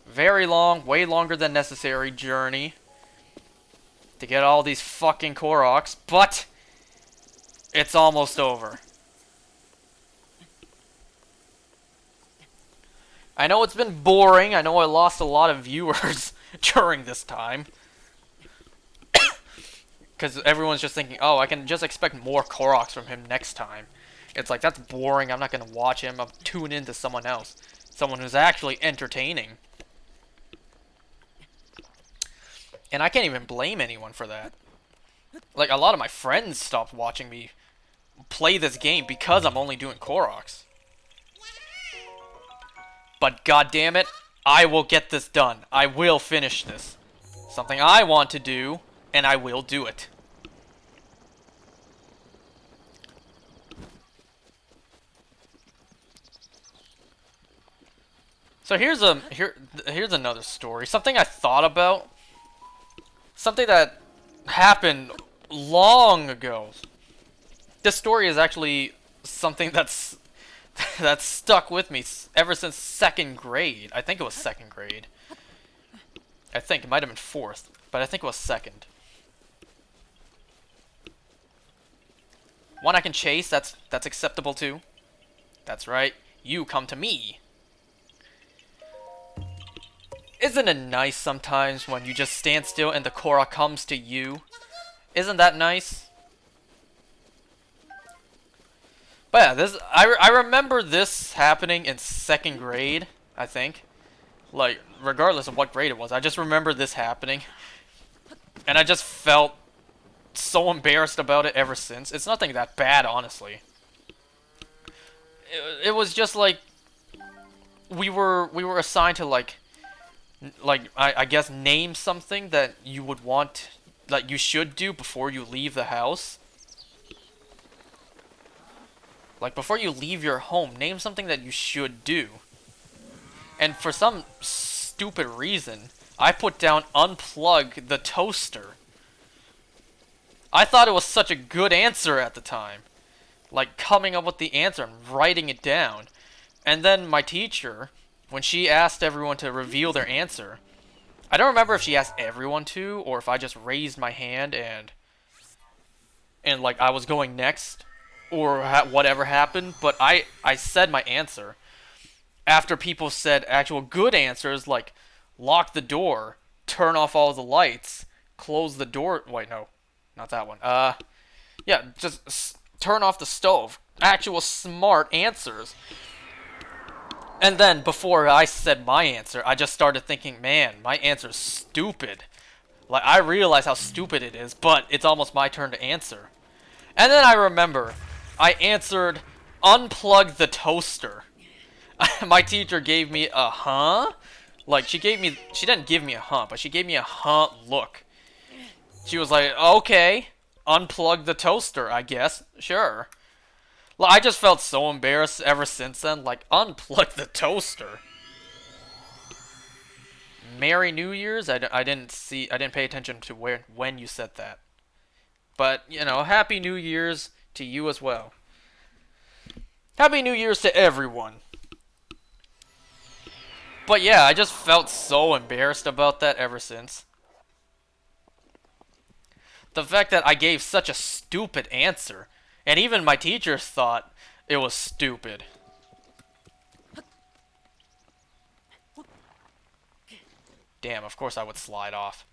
very long, way longer than necessary journey to get all these fucking Koroks, but it's almost over. I know it's been boring. I know I lost a lot of viewers during this time. Because everyone's just thinking, oh, I can just expect more Koroks from him next time. It's like, that's boring. I'm not going to watch him. I'll tune into someone else. Someone who's actually entertaining. And I can't even blame anyone for that. Like, a lot of my friends stopped watching me play this game because I'm only doing Koroks. But goddammit, I will get this done. I will finish this. Something I want to do, and I will do it. So here's another story. Something I thought about. Something that happened long ago. This story is actually something that's stuck with me ever since 2nd grade. I think it was 2nd grade. I think it might have been 4th, but I think it was 2nd. One I can chase, that's acceptable too. That's right. You come to me. Isn't it nice sometimes when you just stand still and the Korra comes to you? Isn't that nice? But yeah, I remember this happening in 2nd grade, I think. Like, regardless of what grade it was, I just remember this happening. And I just felt so embarrassed about it ever since. It's nothing that bad, honestly. It was just like we were assigned to like I guess name something that you would want, that you should do before you leave the house. Like, before you leave your home, name something that you should do. And for some stupid reason, I put down unplug the toaster. I thought it was such a good answer at the time. Like, coming up with the answer and writing it down. And then my teacher, when she asked everyone to reveal their answer, I don't remember if she asked everyone to, or if I just raised my hand and like I was going next, or whatever happened, but I said my answer. After people said actual good answers, like lock the door, turn off all the lights, close the door. Wait, no, not that one. Yeah, just turn off the stove. Actual smart answers. And then, before I said my answer, I just started thinking, man, my answer's stupid. Like, I realize how stupid it is, but it's almost my turn to answer. And then I remember, I answered, unplug the toaster. My teacher gave me a huh? Like, she didn't give me a huh, but she gave me a huh look. She was like, okay, unplug the toaster, I guess, sure. Like, I just felt so embarrassed ever since then, like, unplug the toaster. Merry New Year's? I didn't pay attention to when you said that. But, you know, Happy New Year's to you as well. Happy New Year's to everyone. But yeah, I just felt so embarrassed about that ever since. The fact that I gave such a stupid answer, and even my teachers thought it was stupid. Damn, of course I would slide off.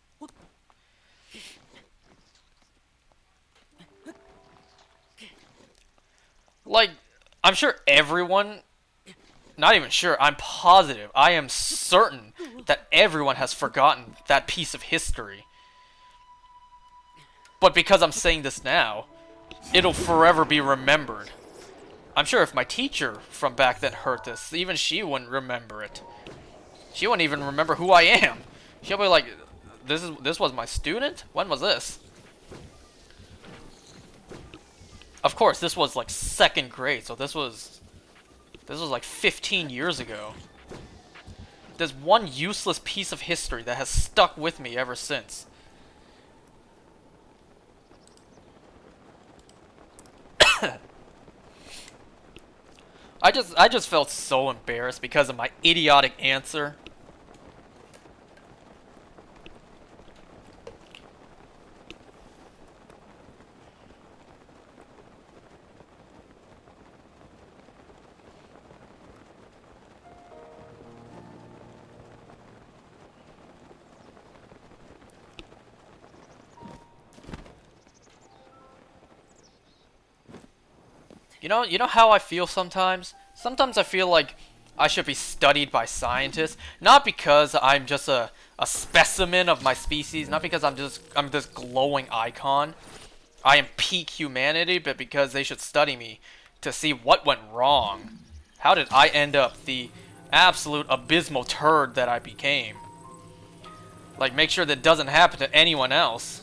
Like, I'm sure everyone, not even sure, I'm positive, I am certain that everyone has forgotten that piece of history. But because I'm saying this now, it'll forever be remembered. I'm sure if my teacher from back then heard this, even she wouldn't remember it. She wouldn't even remember who I am. She'll be like, this was my student? When was this? Of course, this was like 2nd grade, so this was like 15 years ago. There's one useless piece of history that has stuck with me ever since. I just felt so embarrassed because of my idiotic answer. You know how I feel sometimes? Sometimes I feel like I should be studied by scientists, not because I'm just a specimen of my species, not because I'm this glowing icon. I am peak humanity, but because they should study me to see what went wrong. How did I end up the absolute abysmal turd that I became? Like, make sure that doesn't happen to anyone else.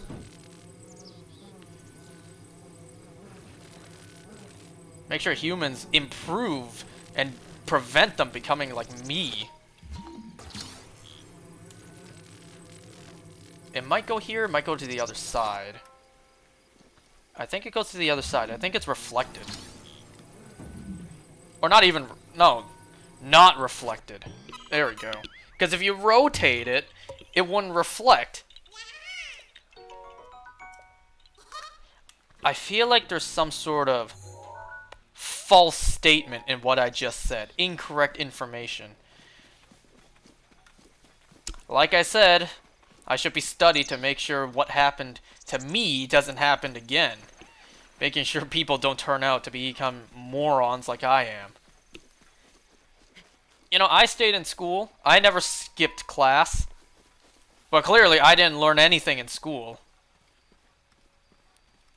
Make sure humans improve and prevent them becoming like me. It might go here, it might go to the other side. I think it goes to the other side. I think it's reflected. Or not even, no, not reflected. There we go. Because if you rotate it, it wouldn't reflect. I feel like there's some sort of false statement in what I just said. Incorrect information. Like I said, I should be studied to make sure what happened to me doesn't happen again. Making sure people don't turn out to become morons like I am. You know, I stayed in school. I never skipped class. But clearly, I didn't learn anything in school.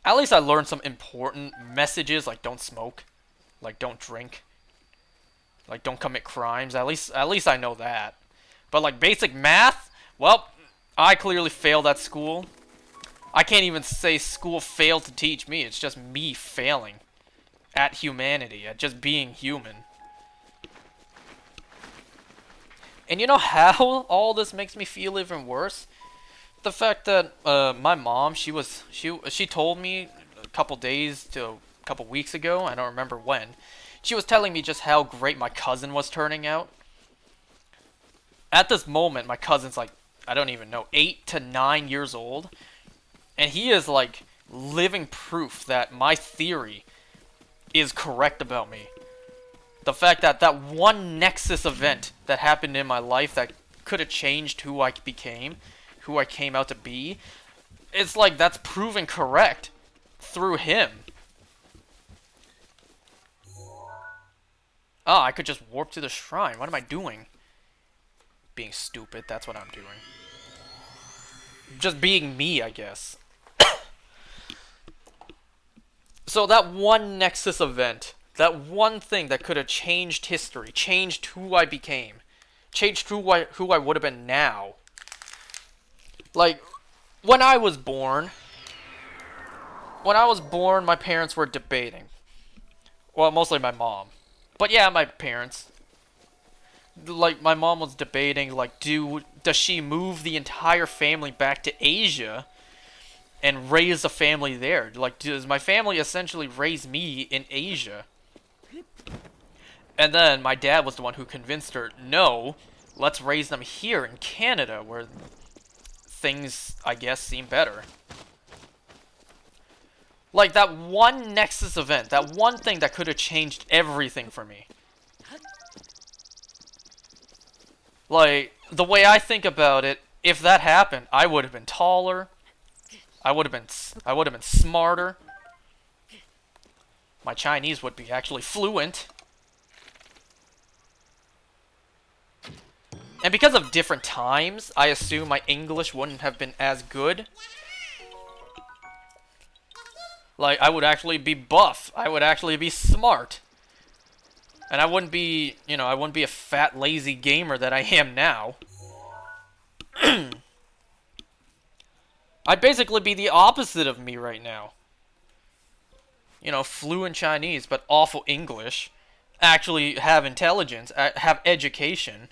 At least I learned some important messages, like don't smoke, like don't drink, like don't commit crimes. At least I know that. But like basic math, well, I clearly failed at school. I can't even say school failed to teach me. It's just me failing at humanity, at just being human. And you know how all this makes me feel even worse? The fact that my mom, she told me a couple days to a couple weeks ago, I don't remember when, she was telling me just how great my cousin was turning out. At this moment, my cousin's like, I don't even know, 8 to 9 years old. And he is like living proof that my theory is correct about me. The fact that that one Nexus event that happened in my life that could have changed who I became, who I came out to be, it's like that's proven correct through him. Oh, I could just warp to the shrine. What am I doing? Being stupid, that's what I'm doing. Just being me, I guess. So that one Nexus event, that one thing that could have changed history, changed who I became, changed who I would have been now. Like, when I was born, my parents were debating. Well, mostly my mom. But yeah, my parents. Like, my mom was debating, like, does she move the entire family back to Asia and raise a family there? Like, does my family essentially raise me in Asia? And then my dad was the one who convinced her, no, let's raise them here in Canada, where things, I guess, seem better. Like, that one Nexus event, that one thing that could have changed everything for me. Like, the way I think about it, if that happened, I would have been taller. I would have been smarter. My Chinese would be actually fluent. And because of different times, I assume my English wouldn't have been as good. Like, I would actually be buff. I would actually be smart. And I wouldn't be, you know, I wouldn't be a fat, lazy gamer that I am now. I'd basically be the opposite of me right now. You know, fluent Chinese, but awful English. Actually have intelligence, have education.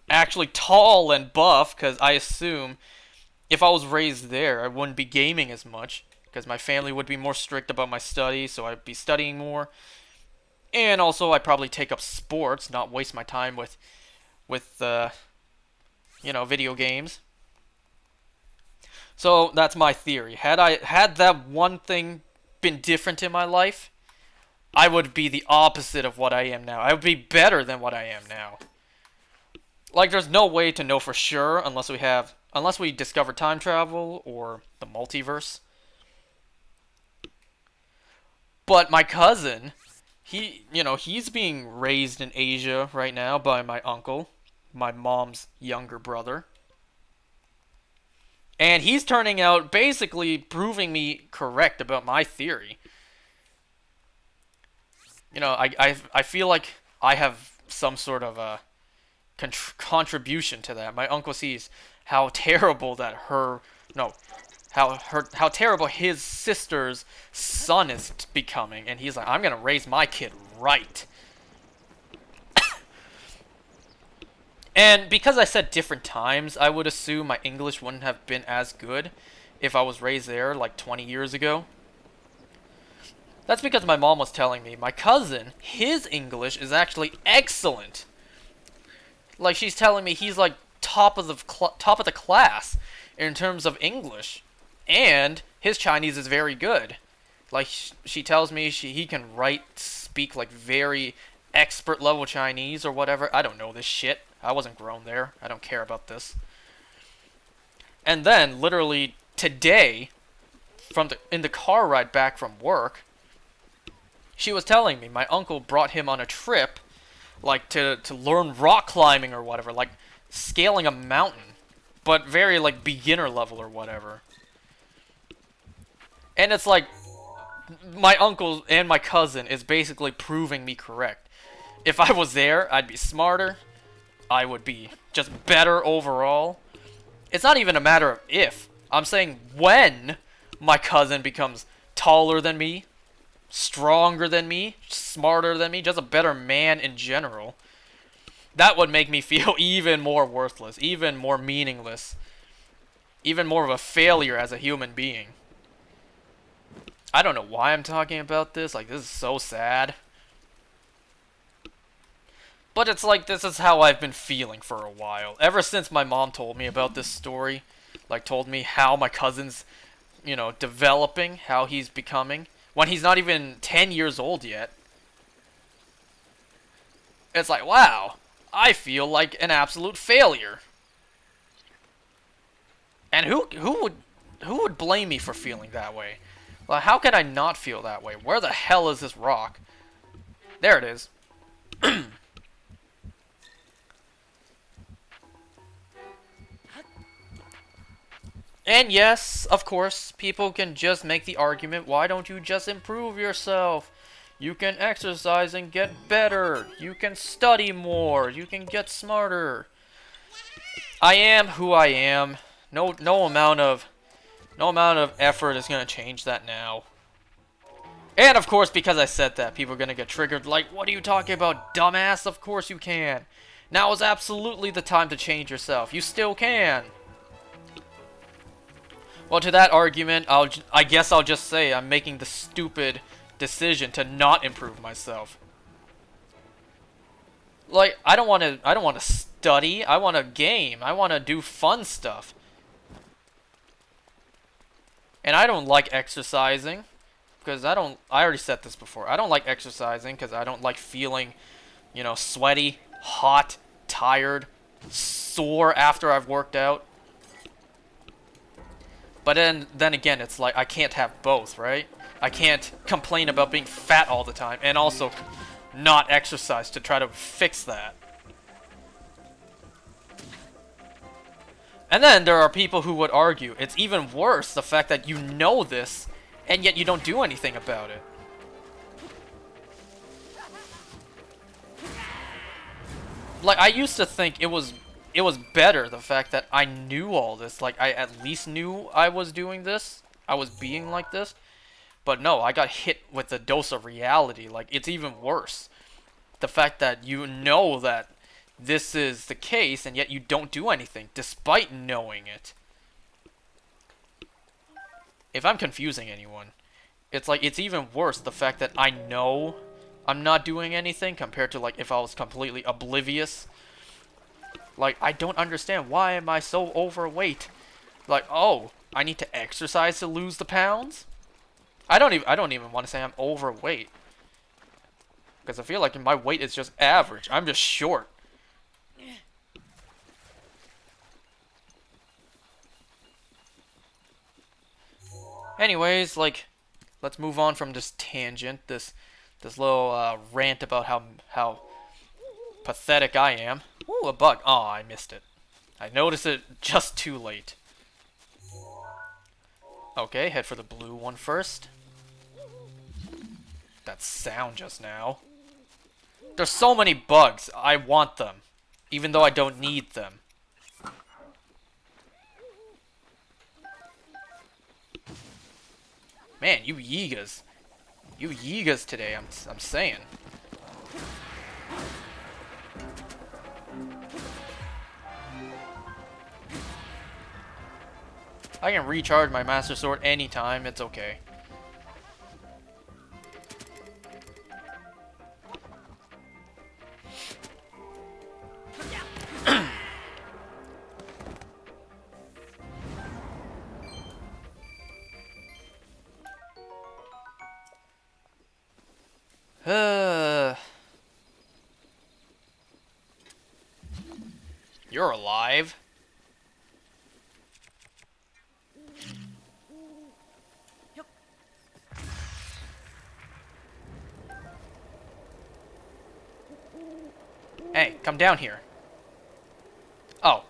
Actually tall and buff, because I assume if I was raised there, I wouldn't be gaming as much. Because my family would be more strict about my studies, so I'd be studying more. And also, I'd probably take up sports, not waste my time with you know, video games. So that's my theory. Had that one thing been different in my life, I would be the opposite of what I am now. I would be better than what I am now. Like, there's no way to know for sure unless we discover time travel or the multiverse. But my cousin, he's being raised in Asia right now by my uncle, my mom's younger brother. And he's turning out basically proving me correct about my theory. You know, I feel like I have some sort of a contribution to that. My uncle sees how terrible how terrible his sister's son is becoming, and he's like, I'm gonna raise my kid right. And because I said different times, I would assume my English wouldn't have been as good if I was raised there like 20 years ago. That's because my mom was telling me my cousin, his English is actually excellent. Like, she's telling me he's like top of the class in terms of English, and his Chinese is very good. Like, she tells me he can speak like very expert level Chinese or whatever. I don't know this shit. I wasn't grown there. I don't care about this. And then, literally today, in the car ride back from work, she was telling me my uncle brought him on a trip, like to learn rock climbing or whatever, like scaling a mountain, but very like beginner level or whatever. And it's like my uncle and my cousin is basically proving me correct. If I was there, I'd be smarter. I would be just better overall. It's not even a matter of if. I'm saying when my cousin becomes taller than me, stronger than me, smarter than me, just a better man in general, that would make me feel even more worthless, even more meaningless, even more of a failure as a human being. I don't know why I'm talking about this. Like, this is so sad. But it's like, this is how I've been feeling for a while. Ever since my mom told me about this story. Like, told me how my cousin's, you know, developing. How he's becoming. When he's not even 10 years old yet. It's like, wow. I feel like an absolute failure. And who would blame me for feeling that way? Like, how can I not feel that way? Where the hell is this rock? There it is. And yes, of course, people can just make the argument, why don't you just improve yourself? You can exercise and get better. You can study more. You can get smarter. I am who I am. No amount of effort is going to change that now. And of course, because I said that, people are going to get triggered like, what are you talking about, dumbass? Of course you can. Now is absolutely the time to change yourself. You still can. Well, to that argument, I guess I'll just say I'm making the stupid decision to not improve myself. Like, I don't want to study. I want to game. I want to do fun stuff. And I don't like exercising because I already said this before. I don't like exercising because I don't like feeling, you know, sweaty, hot, tired, sore after I've worked out. But then again, it's like I can't have both, right? I can't complain about being fat all the time and also not exercise to try to fix that. And then there are people who would argue it's even worse the fact that you know this and yet you don't do anything about it. Like, I used to think it was better the fact that I knew all this. Like, I at least knew I was doing this. I was being like this. But no, I got hit with a dose of reality. Like, it's even worse. The fact that you know that this is the case, and yet you don't do anything, despite knowing it. If I'm confusing anyone, it's like, it's even worse the fact that I know I'm not doing anything compared to, like, if I was completely oblivious. Like, I don't understand, why am I so overweight? Like, oh, I need to exercise to lose the pounds? I don't even want to say I'm overweight. Because I feel like my weight is just average. I'm just short. Anyways, like, let's move on from this tangent, this little rant about how pathetic I am. Ooh, a bug. Oh, I missed it. I noticed it just too late. Okay, head for the blue one first. That sound just now. There's so many bugs. I want them, even though I don't need them. Man, you Yigas. You Yigas today, I'm saying. I can recharge my Master Sword anytime, it's okay. You're alive. Hey, come down here. Oh.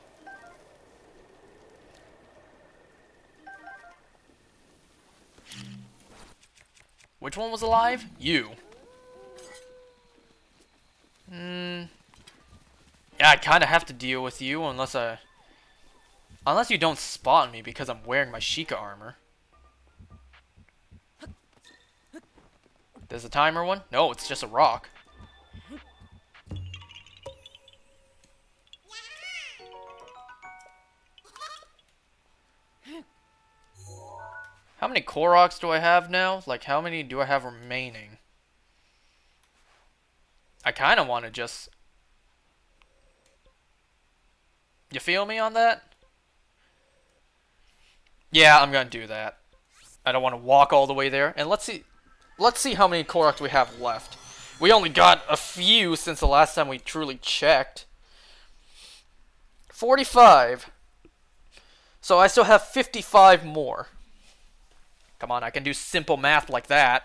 Which one was alive? You. Yeah, I kind of have to deal with you unless you don't spot me because I'm wearing my Sheikah armor. There's a timer one? No, it's just a rock. How many Koroks do I have now? Like, how many do I have remaining? I kind of want to just... You feel me on that? Yeah, I'm gonna do that. I don't want to walk all the way there. And let's see how many Koroks we have left. We only got a few since the last time we truly checked. 45. So I still have 55 more. Come on, I can do simple math like that.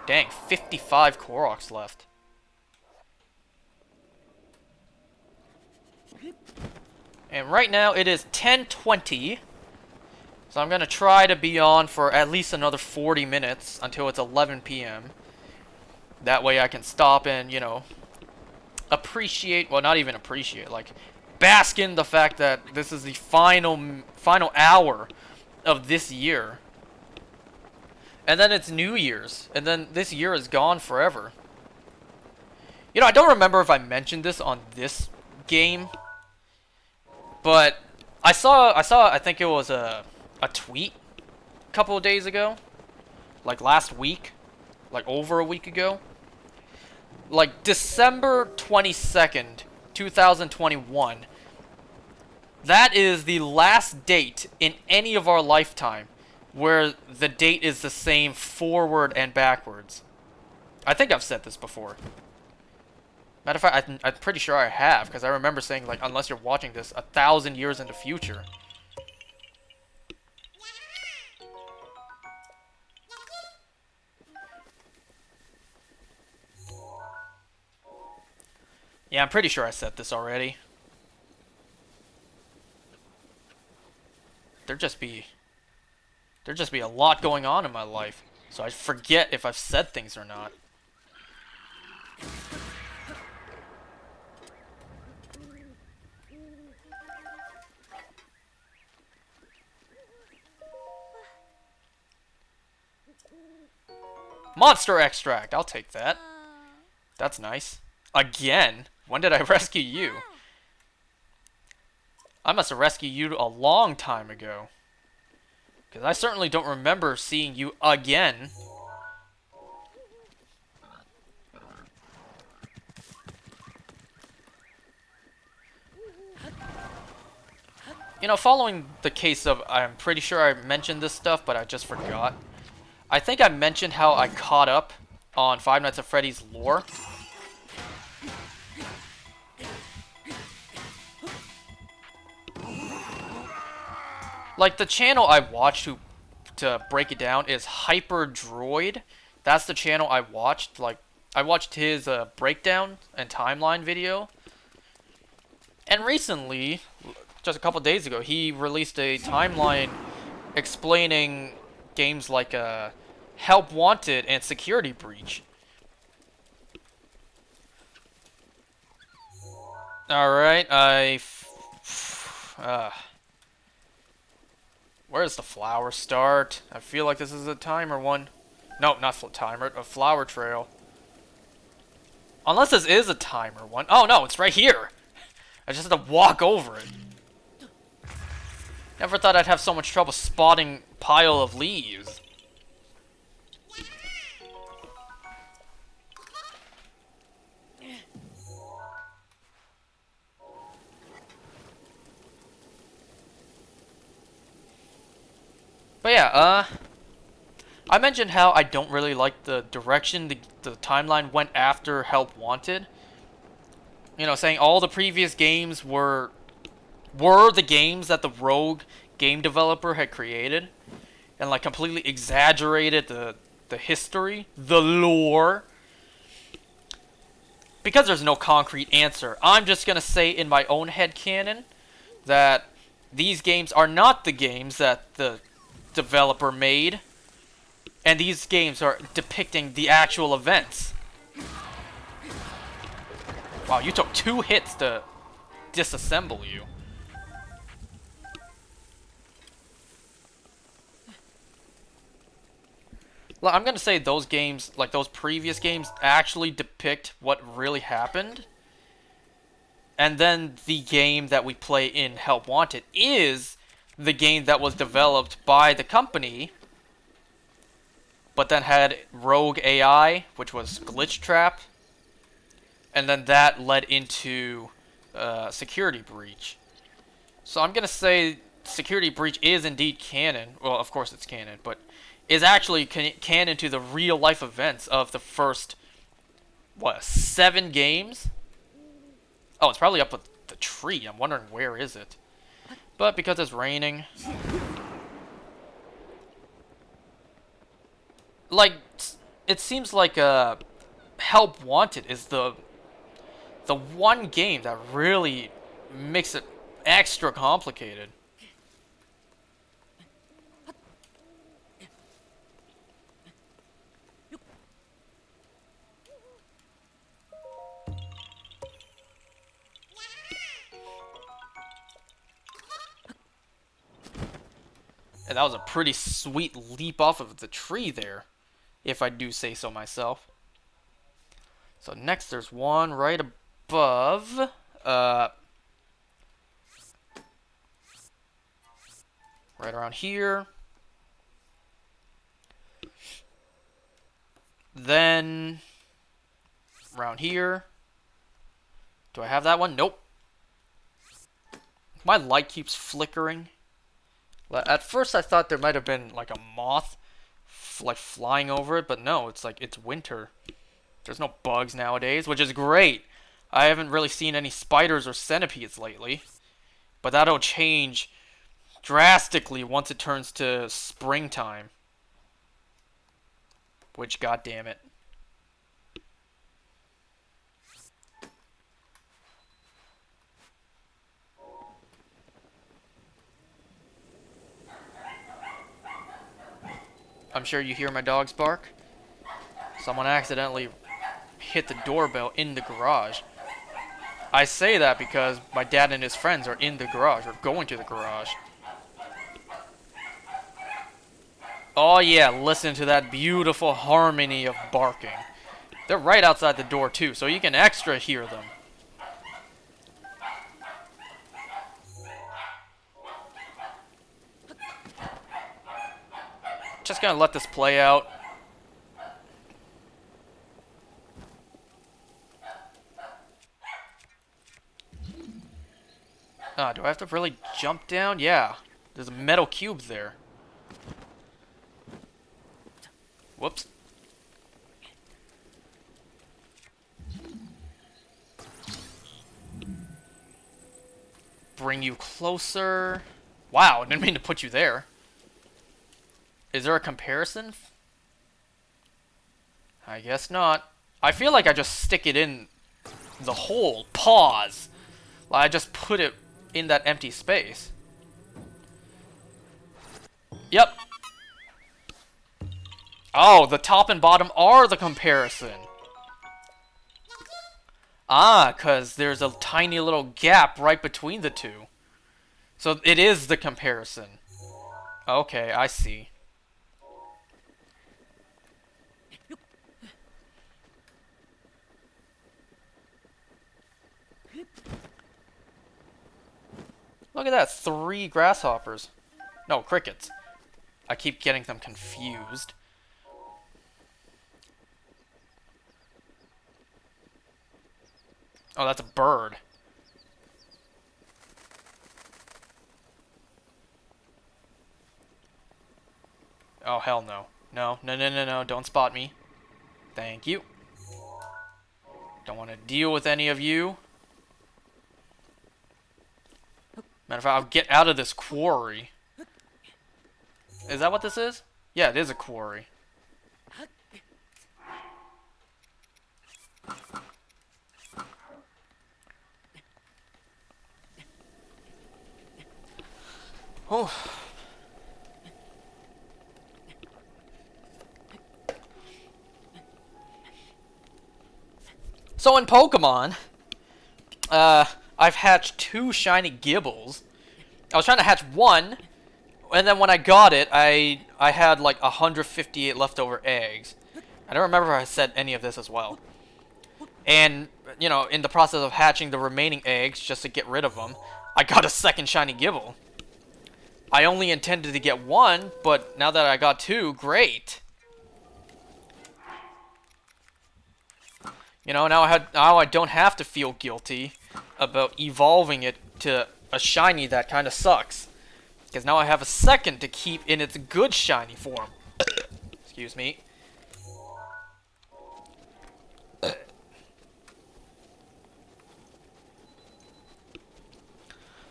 Dang, 55 Koroks left. And right now it is 10:20. So I'm going to try to be on for at least another 40 minutes until it's 11 p.m. That way I can stop and, you know, appreciate, well, not even appreciate, like, bask in the fact that this is the final hour of this year. And then it's New Year's. And then this year is gone forever. You know, I don't remember if I mentioned this on this game. But I saw I think it was a tweet a couple of days ago. Like last week. Like over a week ago. Like December 22nd, 2021. That is the last date in any of our lifetime where the date is the same forward and backwards. I think I've said this before. Matter of fact, I'm pretty sure I have, because I remember saying, like, unless you're watching this 1,000 years in the future. Yeah, I'm pretty sure I said this already. There'd just be a lot going on in my life, so I forget if I've said things or not. Monster extract! I'll take that. That's nice. Again? When did I rescue you? I must have rescued you a long time ago. Because I certainly don't remember seeing you again. You know, following the case of, I'm pretty sure I mentioned this stuff, but I just forgot. I think I mentioned how I caught up on Five Nights at Freddy's lore. Like, the channel I watched to break it down is Hyper Droid. That's the channel I watched. Like, I watched his breakdown and timeline video. And recently, just a couple days ago, he released a timeline explaining games like Help Wanted and Security Breach. Alright, where does the flower start? I feel like this is a timer one. No, not timer, a flower trail. Unless this is a timer one. Oh no, it's right here. I just have to walk over it. Never thought I'd have so much trouble spotting pile of leaves. But yeah, I mentioned how I don't really like the direction the timeline went after Help Wanted. You know, saying all the previous games were the games that the Rogue game developer had created, and like completely exaggerated the history, the lore. Because there's no concrete answer, I'm just gonna say in my own headcanon that these games are not the games that the developer made, and these games are depicting the actual events. Wow, you took 2 hits to disassemble you. Well, I'm gonna say those games, like those previous games, actually depict what really happened. And then the game that we play in Help Wanted is the game that was developed by the company, but then had Rogue AI, which was Glitch Trap, and then that led into Security Breach. So I'm gonna say Security Breach is indeed canon. Well, of course it's canon, but is actually canon to the real life events of the first, what, 7 games? Oh, it's probably up with the tree. I'm wondering where is it. But because it's raining, like, it seems like Help Wanted is the one game that really makes it extra complicated. And that was a pretty sweet leap off of the tree there, if I do say so myself. So next there's one right above. Right around here. Then around here. Do I have that one? Nope. My light keeps flickering. At first I thought there might have been like a moth like flying over it, but no, it's like it's winter. There's no bugs nowadays, which is great. I haven't really seen any spiders or centipedes lately, but that'll change drastically once it turns to springtime. Which, goddamn it. I'm sure you hear my dogs bark. Someone accidentally hit the doorbell in the garage. I say that because my dad and his friends are in the garage, or going to the garage. Oh yeah, listen to that beautiful harmony of barking. They're right outside the door too, so you can extra hear them. Just gonna let this play out. Ah, do I have to really jump down? Yeah. There's a metal cube there. Whoops. Bring you closer. Wow, I didn't mean to put you there. Is there a comparison? I guess not. I feel like I just stick it in the hole. Pause. Like I just put it in that empty space. Yep. Oh, the top and bottom are the comparison. Ah, because there's a tiny little gap right between the two. So it is the comparison. Okay, I see. Look at that, 3 grasshoppers. No, crickets. I keep getting them confused. Oh, that's a bird. Oh, hell no. No, no, no, no, no. Don't spot me. Thank you. Don't want to deal with any of you. Matter of fact, I'll get out of this quarry. Is that what this is? Yeah, it is a quarry. Oh. So in Pokemon, I've hatched 2 shiny Gibbles. I was trying to hatch one, and then when I got it, I had like 158 leftover eggs. I don't remember if I said any of this as well. And, you know, in the process of hatching the remaining eggs, just to get rid of them, I got a second shiny Gibble. I only intended to get one, but now that I got 2, great. You know, now I don't have to feel guilty about evolving it to a shiny that kind of sucks. Because now I have a second to keep in its good shiny form. Excuse me.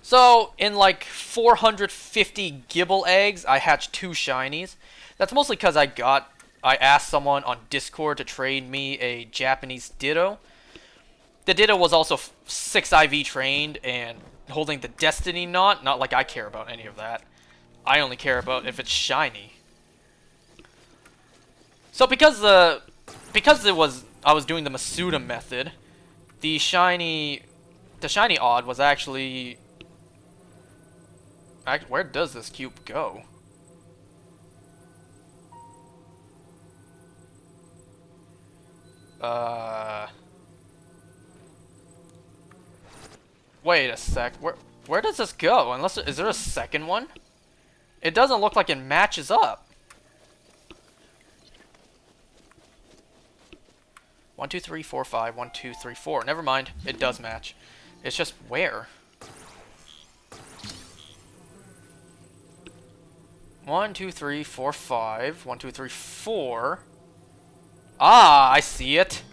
So, in like 450 Gibble eggs, I hatched 2 shinies. That's mostly because I asked someone on Discord to trade me a Japanese Ditto. The Ditto was also 6 IV trained and holding the Destiny Knot. Not like I care about any of that. I only care about if it's shiny. So because I was doing the Masuda method, the shiny odd was actually where does this cube go? Wait a sec. Where does this go? Unless is there a second one? It doesn't look like it matches up. 1, 2, 3, 4, 5. 1, 2, 3, 4. Never mind. It does match. It's just where? 1, 2, 3, 4, 5. 1, 2, 3, 4. Ah, I see it.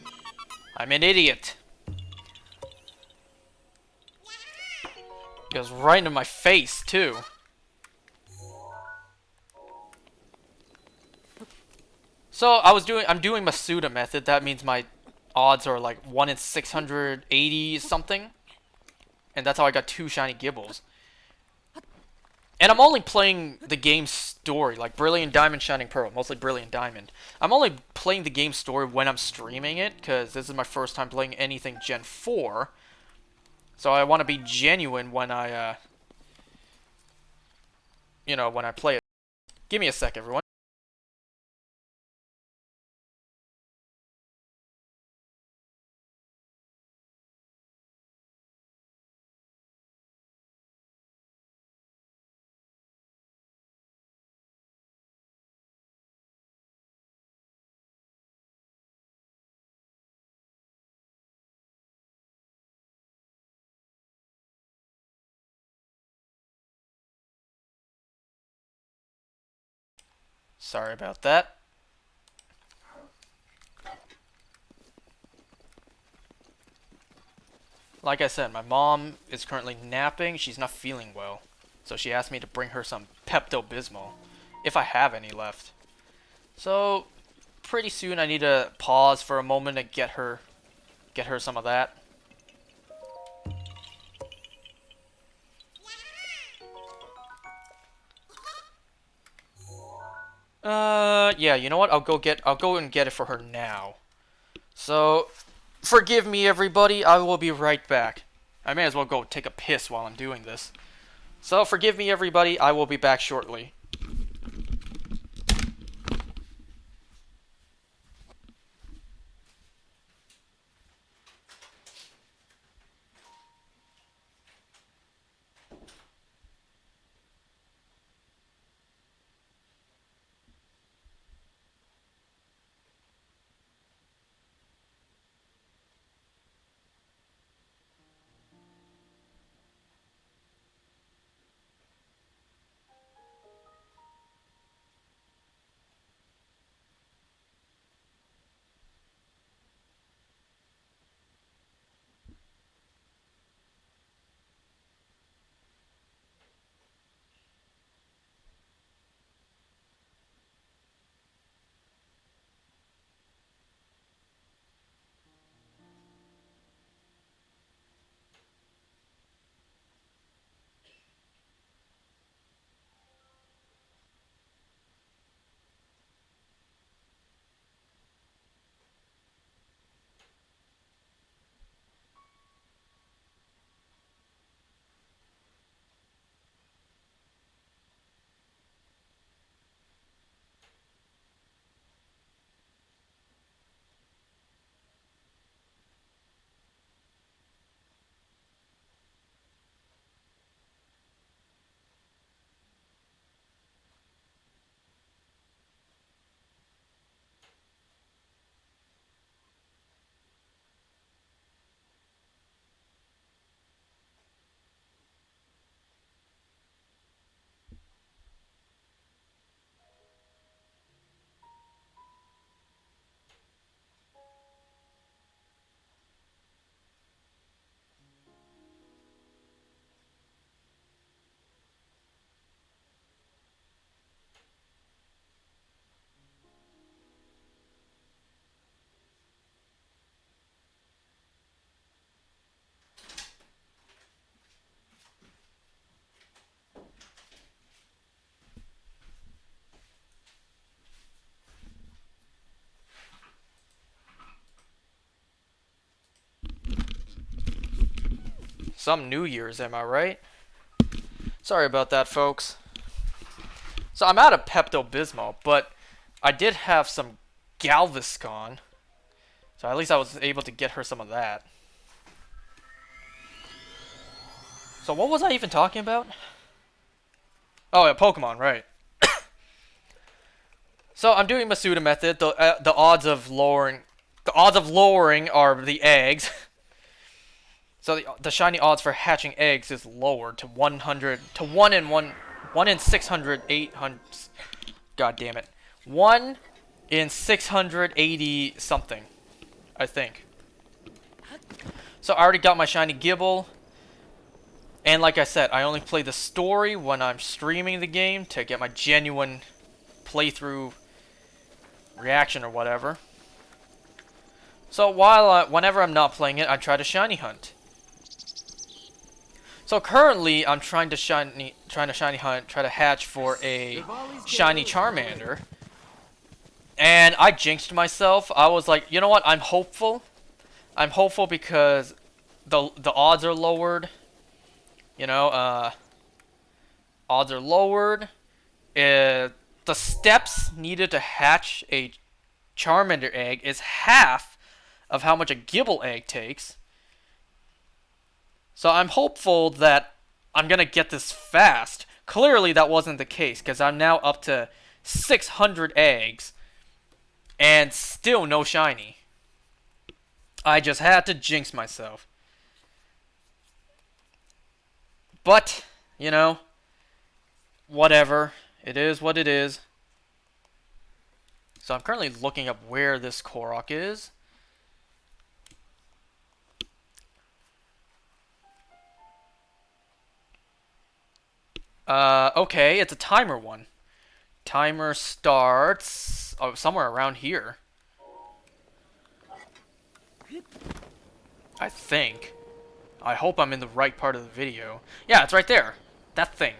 I'm an idiot. It goes right into my face, too. So I'm doing Masuda method. That means my odds are like 1 in 680 something. And that's how I got 2 shiny Gibbles. And I'm only playing the game story, like Brilliant Diamond, Shining Pearl, mostly Brilliant Diamond. I'm only playing the game story when I'm streaming it, because this is my first time playing anything Gen 4. So I want to be genuine when I, you know, when I play it. Give me a sec, everyone. Sorry about that. Like I said, my mom is currently napping. She's not feeling well. So she asked me to bring her some Pepto-Bismol, if I have any left. So, pretty soon I need to pause for a moment to get her some of that. Yeah, you know what? I'll go and get it for her now. So, forgive me everybody, I will be right back. I may as well go take a piss while I'm doing this. So, forgive me everybody, I will be back shortly. Some New Year's, am I right? Sorry about that, folks. So I'm out of Pepto-Bismol, but I did have some Galviscon. So at least I was able to get her some of that. So what was I even talking about? Oh yeah, Pokemon, right. So I'm doing Masuda method. The odds of lowering are the eggs. So the shiny odds for hatching eggs is lowered to 100 to 1 in 600 800. God damn it. 1 in 680 something, I think. So I already got my shiny Gibble. And like I said, I only play the story when I'm streaming the game to get my genuine playthrough reaction or whatever. So whenever I'm not playing it, I try to shiny hunt. So currently, I'm trying to shiny hunt, try to hatch for a shiny Charmander. And I jinxed myself. I was like, you know what? I'm hopeful. I'm hopeful because the odds are lowered. You know, odds are lowered. The steps needed to hatch a Charmander egg is half of how much a Gibble egg takes. So I'm hopeful that I'm going to get this fast. Clearly that wasn't the case, because I'm now up to 600 eggs and still no shiny. I just had to jinx myself. But, you know, whatever. It is what it is. So I'm currently looking up where this Korok is. Okay, it's a timer one. Timer starts somewhere around here. I think. I hope I'm in the right part of the video. Yeah, it's right there. That thing.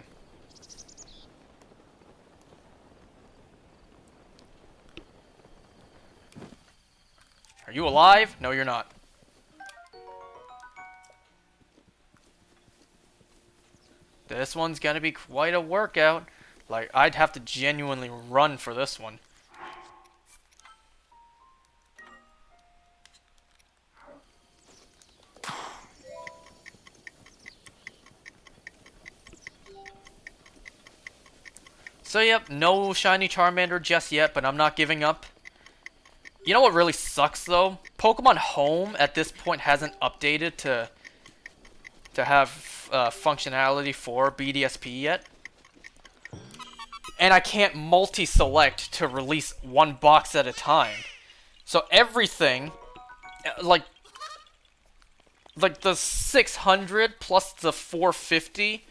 Are you alive? No, you're not. This one's gonna be quite a workout. Like, I'd have to genuinely run for this one. So yep, no shiny Charmander just yet, but I'm not giving up. You know what really sucks though? Pokemon Home at this point hasn't updated to have functionality for BDSP yet. And I can't multi-select to release one box at a time. So everything, like the 600 plus the 450,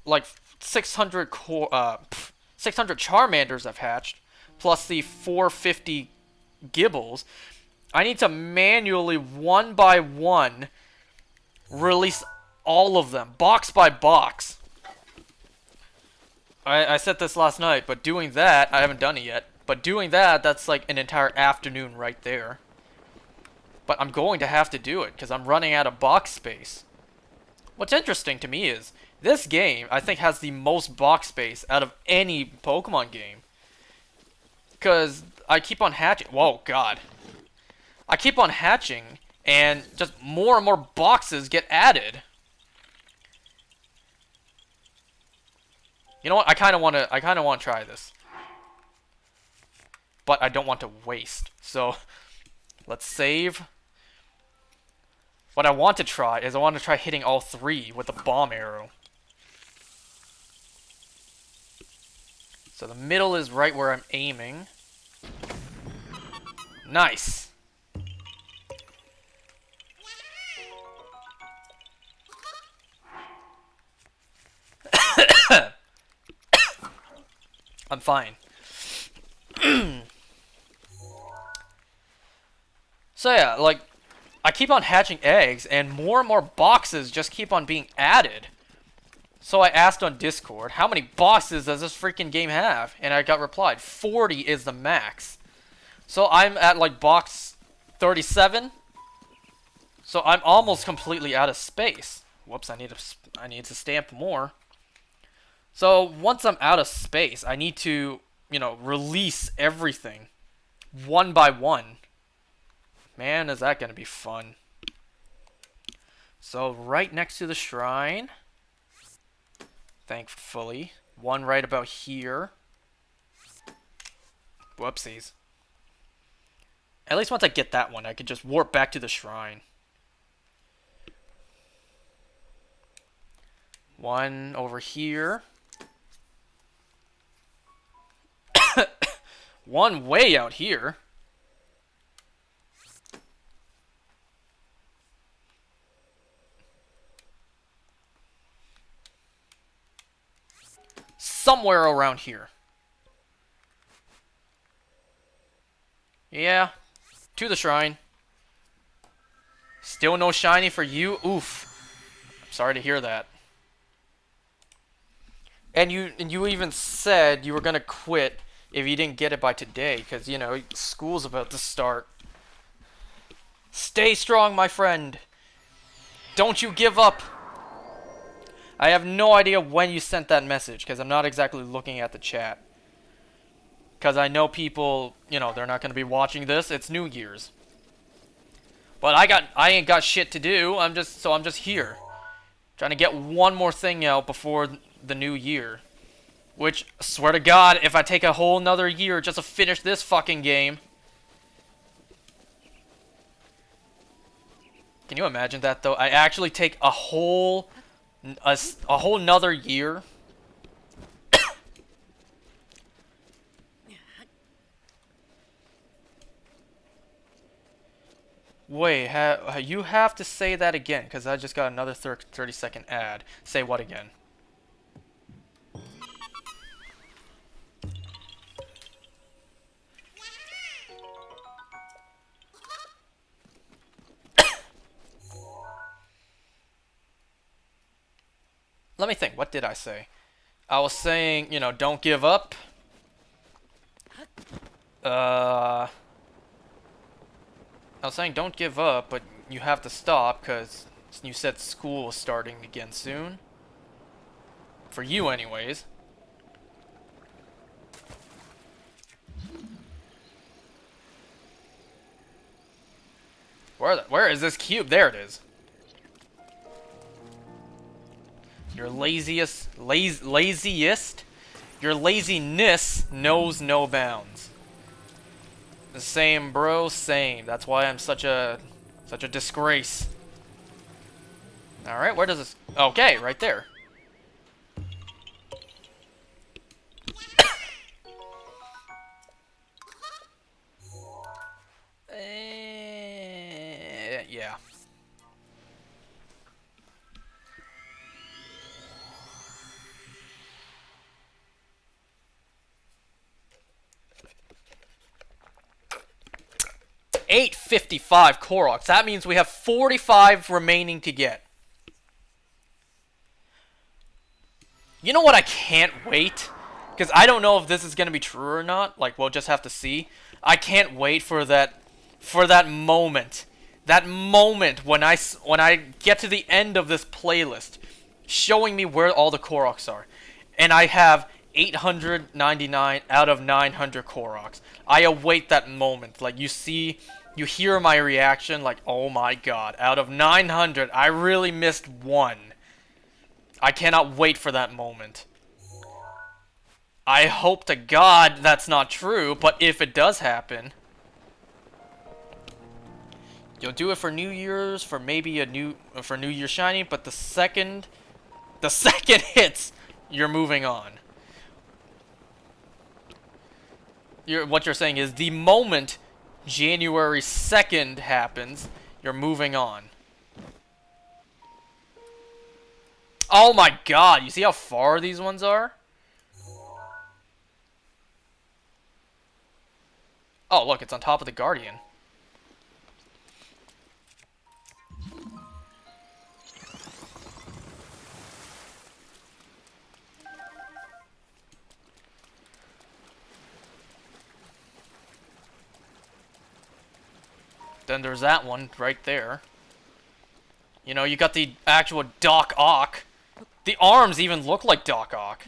like 600 Charmanders I've hatched, plus the 450 Gibbles. I need to manually, one by one, release all of them, box by box. I said this last night, but doing that, I haven't done it yet, but doing that, that's like an entire afternoon right there. But I'm going to have to do it, because I'm running out of box space. What's interesting to me is, this game, I think, has the most box space out of any Pokemon game. Because I keep on hatching. Whoa, God. I keep on hatching, and just more and more boxes get added. You know what? I kind of want to try this. But I don't want to waste. So, let's save. What I want to try is I want to try hitting all three with the bomb arrow. So the middle is right where I'm aiming. Nice. I'm fine. So yeah, like, I keep on hatching eggs, and more boxes just keep on being added. So I asked on Discord, how many boxes does this freaking game have? And I got replied, 40 is the max. So I'm at like box 37. So I'm almost completely out of space. Whoops, I need to stamp more. So once I'm out of space, I need to, release everything one by one. Man, is that going to be fun. So right next to the shrine, thankfully, one right about here. Whoopsies. At least once I get that one, I can just warp back to the shrine. One over here. One way out here. Somewhere around here. Yeah. To the shrine. Still no shiny for you? Oof. I'm sorry to hear that. And you even said you were gonna quit if you didn't get it by today, because, school's about to start. Stay strong, my friend. Don't you give up. I have no idea when you sent that message, because I'm not exactly looking at the chat. Because I know people, they're not going to be watching this. It's New Year's. But I ain't got shit to do. I'm just here. Trying to get one more thing out before the new year. Which, swear to God, if I take a whole nother year just to finish this fucking game. Can you imagine that, though? I actually take a whole nother year. Wait, you have to say that again, because I just got another 30-second ad. Say what again? Let me think. What did I say? I was saying, don't give up. I was saying don't give up, but you have to stop because you said school is starting again soon. For you, anyways. Where is this cube? There it is. Your your laziness knows no bounds. The same, bro, same. That's why I'm such a disgrace. Alright, where does this... Okay, right there. Yeah. $855 Koroks. That means we have 45 remaining to get. You know what I can't wait? Because I don't know if this is going to be true or not. Like, we'll just have to see. I can't wait for that moment. That moment when I get to the end of this playlist, showing me where all the Koroks are. And I have 899 out of 900 Koroks. I await that moment. Like, you hear my reaction, like, oh my god, out of 900, I really missed one. I cannot wait for that moment. I hope to God that's not true, but if it does happen, you'll do it for New Year's, for maybe for New Year's Shiny, but the second hits, you're moving on. What you're saying is the moment January 2nd happens, you're moving on. Oh my god, you see how far these ones are? Oh, look, it's on top of the Guardian. Then there's that one right there. You know, you got the actual Doc Ock. The arms even look like Doc Ock.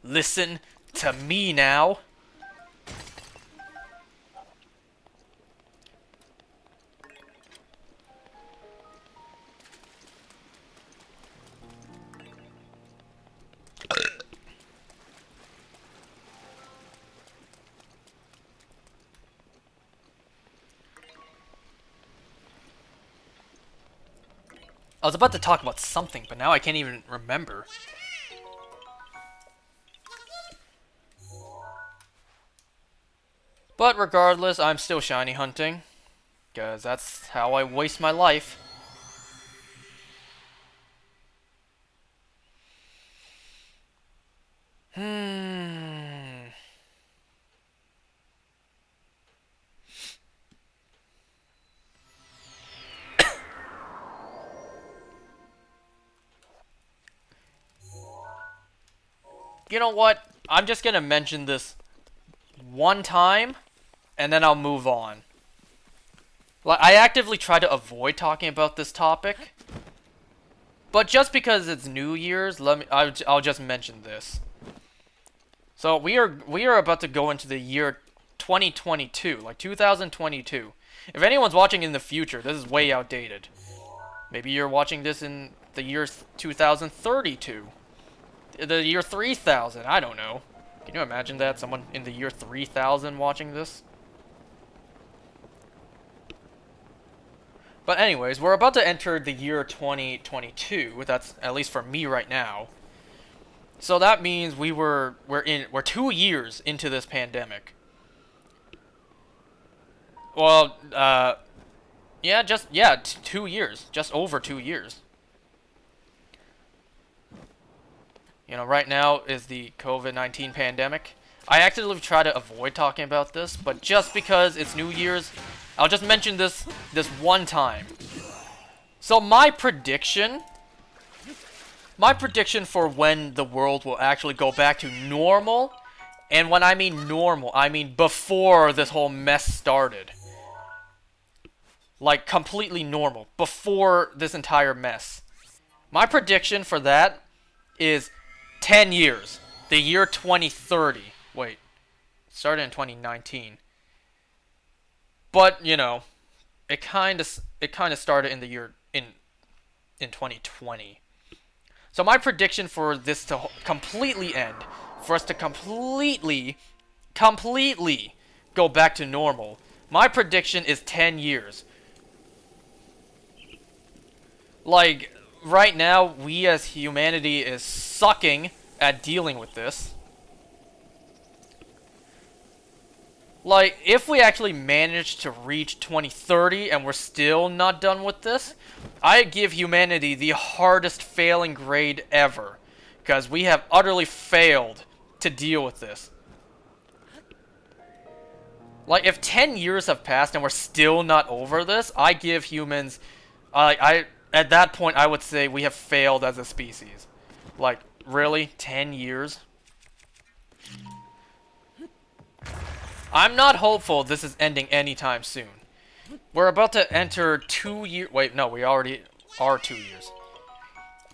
Listen to me now. I was about to talk about something, but now I can't even remember. But regardless, I'm still shiny hunting. Because that's how I waste my life. You know what? I'm just gonna mention this one time, and then I'll move on. Like, I actively try to avoid talking about this topic, but just because it's New Year's, I'll just mention this. So we are about to go into the year 2022, like 2022. If anyone's watching in the future, this is way outdated. Maybe you're watching this in the year 2032. The year 3000, I don't know. Can you imagine that? Someone in the year 3000 watching this? But anyways, we're about to enter the year 2022. That's at least for me right now. So that means we're 2 years into this pandemic. Well, yeah, 2 years, just over 2 years. You know, right now is the COVID-19 pandemic. I actively try to avoid talking about this, but just because it's New Year's, I'll just mention this one time. So my prediction for when the world will actually go back to normal, and when I mean normal, I mean before this whole mess started. Like, completely normal, before this entire mess. My prediction for that is 10 years. The year 2030. Wait. It started in 2019. But, you know, it kind of started in the year in 2020. So my prediction for this to completely end, for us to completely go back to normal, my prediction is 10 years. Like, right now, we as humanity is sucking at dealing with this. Like, if we actually manage to reach 2030 and we're still not done with this, I give humanity the hardest failing grade ever. Because we have utterly failed to deal with this. Like, if 10 years have passed and we're still not over this, I give humans... at that point, I would say we have failed as a species. Like, really? 10 years? I'm not hopeful this is ending anytime soon. We're about to enter 2 years... Wait, no, we already are 2 years.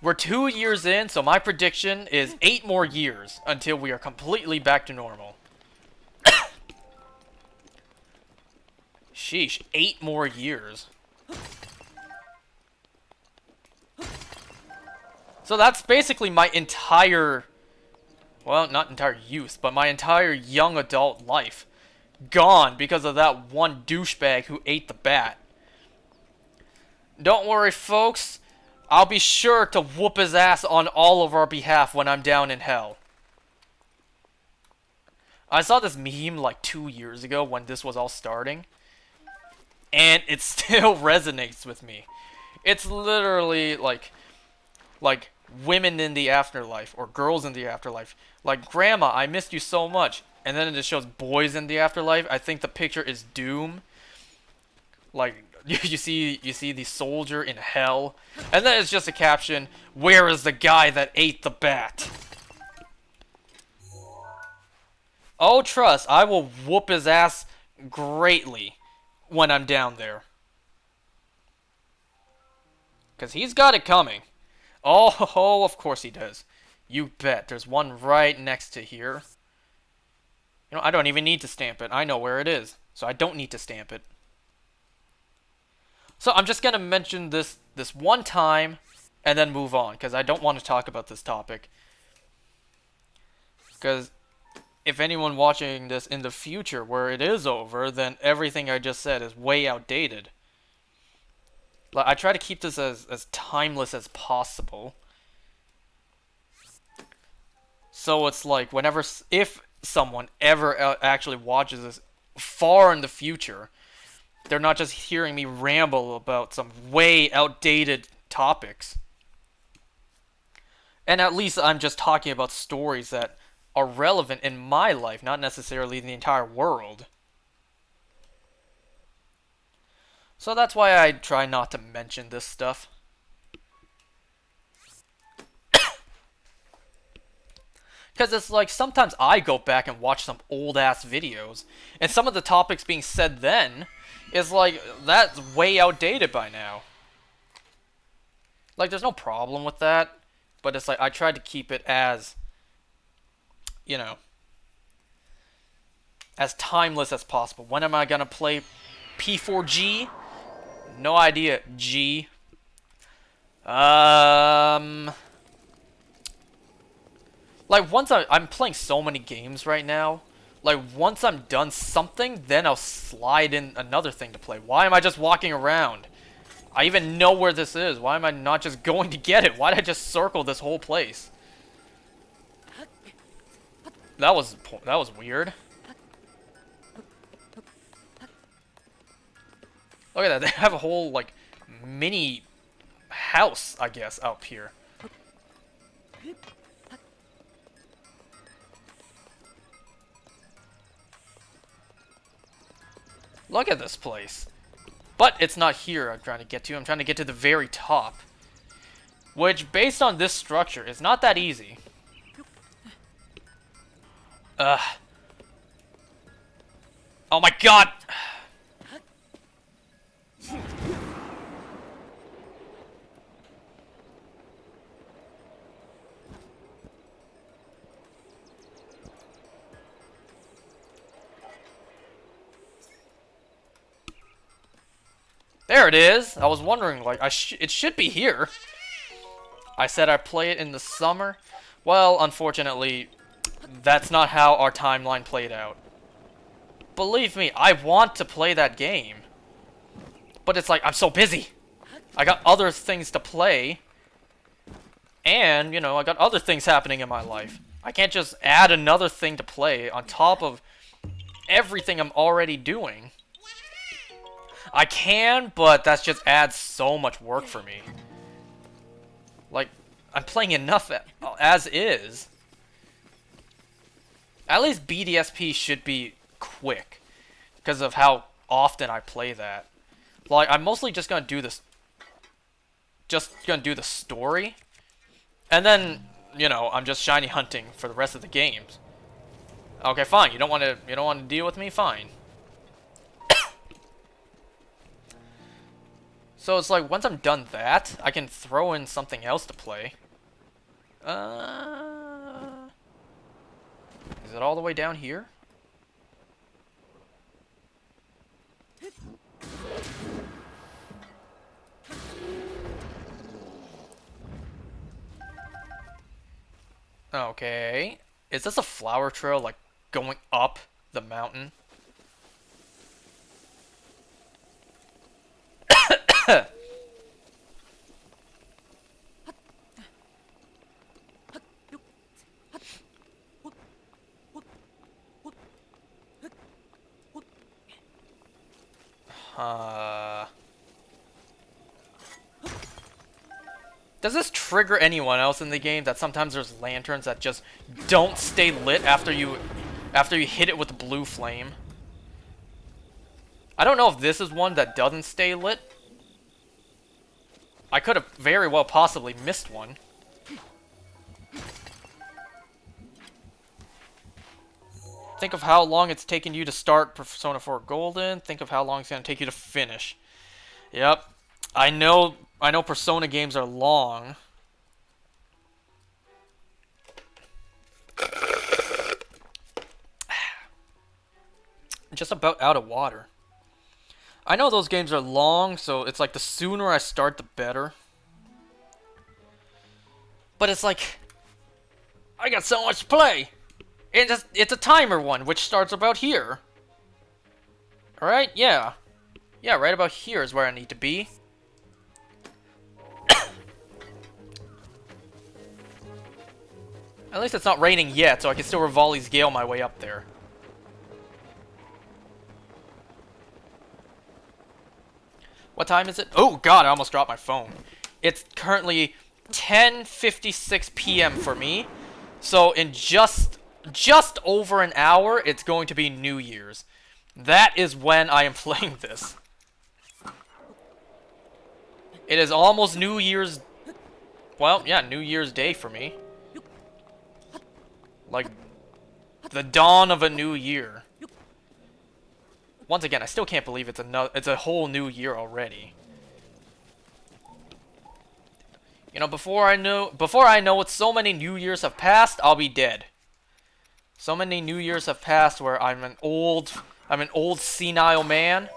We're 2 years in, so my prediction is 8 more years until we are completely back to normal. Sheesh, 8 more years. So that's basically my entire... Well, not entire youth, but my entire young adult life. Gone because of that one douchebag who ate the bat. Don't worry, folks. I'll be sure to whoop his ass on all of our behalf when I'm down in hell. I saw this meme like 2 years ago when this was all starting. And it still resonates with me. It's literally like women in the afterlife or girls in the afterlife. Like, Grandma, I missed you so much. And then it just shows boys in the afterlife. I think the picture is Doom. Like, you see the soldier in hell. And then it's just a caption, "Where is the guy that ate the bat?" Oh, trust, I will whoop his ass greatly when I'm down there. Because he's got it coming. Oh, of course he does. You bet. There's one right next to here. You know, I don't even need to stamp it. I know where it is. So I don't need to stamp it. So I'm just going to mention this one time and then move on. Because I don't want to talk about this topic. Because if anyone watching this in the future where it is over, then everything I just said is way outdated. Like, I try to keep this as timeless as possible. So it's like, if someone ever actually watches this far in the future, they're not just hearing me ramble about some way outdated topics. And at least I'm just talking about stories that are relevant in my life, not necessarily the entire world. So that's why I try not to mention this stuff. Because it's like, sometimes I go back and watch some old-ass videos, and some of the topics being said then is like, that's way outdated by now. Like, there's no problem with that, but it's like, I try to keep it as, you know, as timeless as possible. When am I gonna play P4G? No idea, G. Like, once I'm playing so many games right now, like, once I'm done something, then I'll slide in another thing to play. Why am I just walking around? I even know where this is. Why am I not just going to get it? Why did I just circle this whole place? That was weird. Look at that. They have a whole, like, mini house, I guess, up here. Look at this place. But it's not here I'm trying to get to. I'm trying to get to the very top. Which, based on this structure, is not that easy. Ugh. Oh my god! There it is! I was wondering, like, it should be here. I said I'd play it in the summer. Well, unfortunately, that's not how our timeline played out. Believe me, I want to play that game. But it's like, I'm so busy. I got other things to play. And, you know, I got other things happening in my life. I can't just add another thing to play on top of everything I'm already doing. I can, but that just adds so much work for me. Like, I'm playing enough as is. At least BDSP should be quick, because of how often I play that. Like, I'm mostly just gonna do this. Just gonna do the story, and then, you know, I'm just shiny hunting for the rest of the games. Okay, fine. You don't want to deal with me? Fine. So it's like, once I'm done that, I can throw in something else to play. Is it all the way down here? Okay. Is this a flower trail, like, going up the mountain? Does this trigger anyone else in the game that sometimes there's lanterns that just don't stay lit after you hit it with the blue flame? I don't know if this is one that doesn't stay lit. I could have very well possibly missed one. Think of how long it's taken you to start Persona 4 Golden. Think of how long it's going to take you to finish. Yep. I know I know Persona games are long. Just about out of water. I know those games are long, so it's like the sooner I start, the better. But it's like, I got so much to play. It's a timer one, which starts about here. Alright, yeah. Yeah, right about here is where I need to be. At least it's not raining yet, so I can still Rivali's Gale my way up there. What time is it? Oh god, I almost dropped my phone. It's currently 10:56 p.m. for me. So in just over an hour, it's going to be New Year's. That is when I am playing this. It is almost New Year's... Well, yeah, New Year's Day for me. Like, the dawn of a new year. Once again, I still can't believe it's a whole new year already. You know, before I know it, so many New Years have passed, I'll be dead. So many New Years have passed where I'm an old senile man,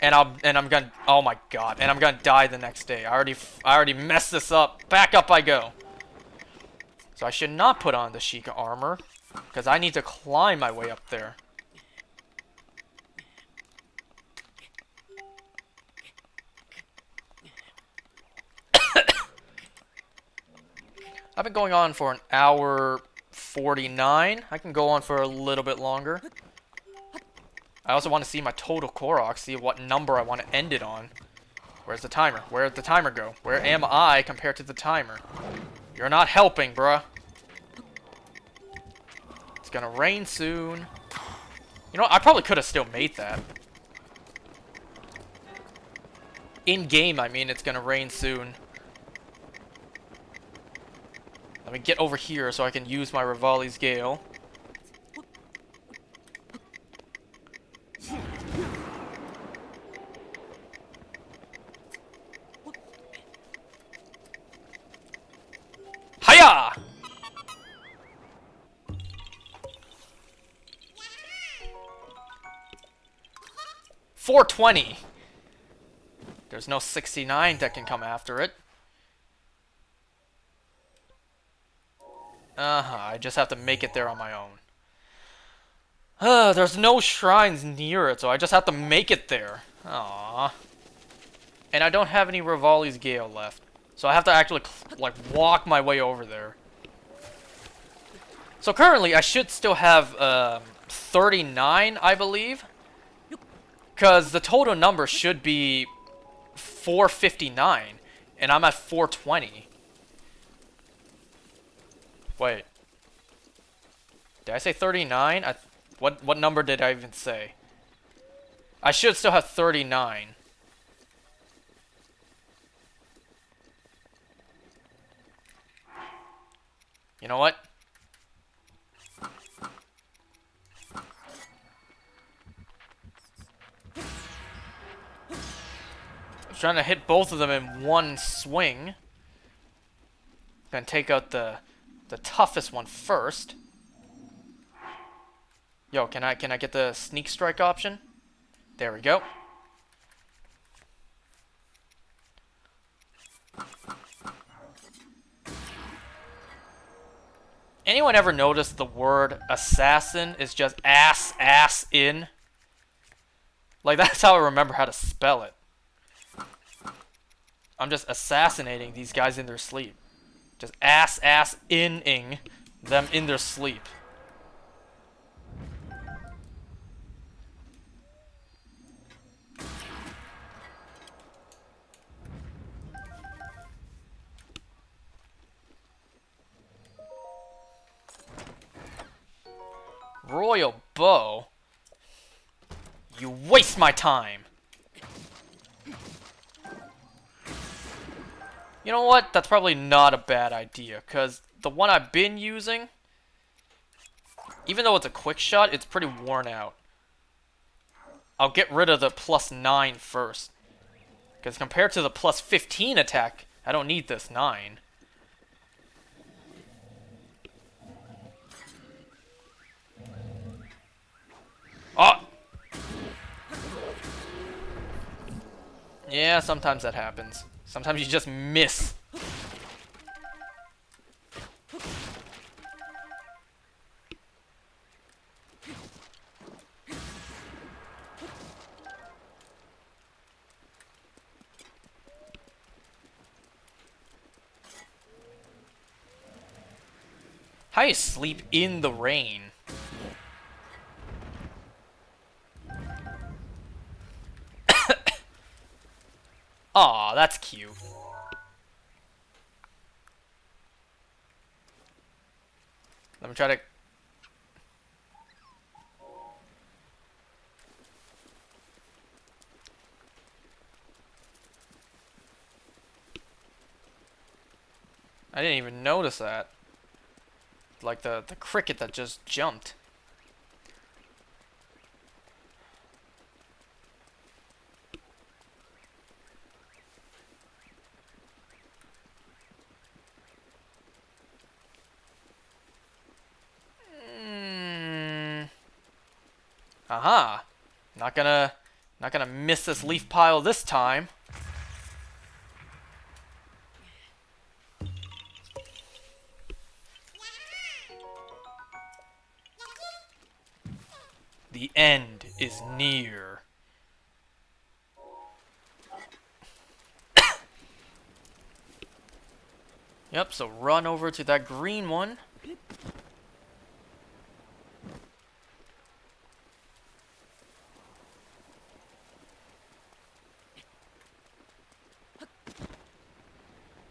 and I'm gonna, oh my god, and I'm gonna die the next day. I already messed this up. Back up I go. So I should not put on the Sheikah armor, because I need to climb my way up there. I've been going on for an hour 49. I can go on for a little bit longer. I also want to see my total Korok, see what number I want to end it on. Where's the timer? Where did the timer go? Where am I compared to the timer? You're not helping, bruh. It's gonna rain soon. You know what? I probably could have still made that. In-game, I mean, it's gonna rain soon. Let me get over here so I can use my Rivali's Gale. Hiya! 420. There's no 69 that can come after it. I just have to make it there on my own. There's no shrines near it, so I just have to make it there. Aww. And I don't have any Rivali's Gale left. So I have to actually, like, walk my way over there. So currently, I should still have, 39, I believe. Because the total number should be 459. And I'm at 420. Wait. Did I say 39? What number did I even say? I should still have 39. You know what? I was trying to hit both of them in one swing. Gonna take out the toughest one first. Yo, can I get the sneak strike option? There we go. Anyone ever notice the word assassin is just ass in? Like, that's how I remember how to spell it. I'm just assassinating these guys in their sleep. Just ass in-ing them in their sleep. Royal Bow? You waste my time! You know what? That's probably not a bad idea, because the one I've been using, even though it's a quick shot, it's pretty worn out. I'll get rid of the +9 first, Because compared to the plus 15 attack, I don't need this 9. Oh! Yeah, sometimes that happens. Sometimes you just miss. How do you sleep in the rain? Aw, that's cute. Let me try to... I didn't even notice that. Like the cricket that just jumped. Aha! Not gonna miss this leaf pile this time. The end is near. Yep, so run over to that green one.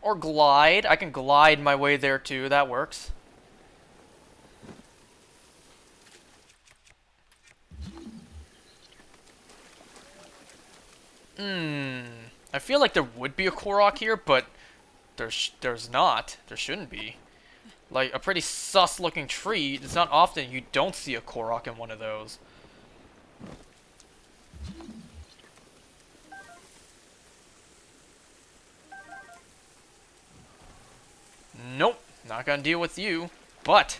Or glide. I can glide my way there too. That works. I feel like there would be a Korok here, but there's not. There shouldn't be. Like, a pretty sus-looking tree. It's not often you don't see a Korok in one of those. Nope. Not gonna deal with you. But...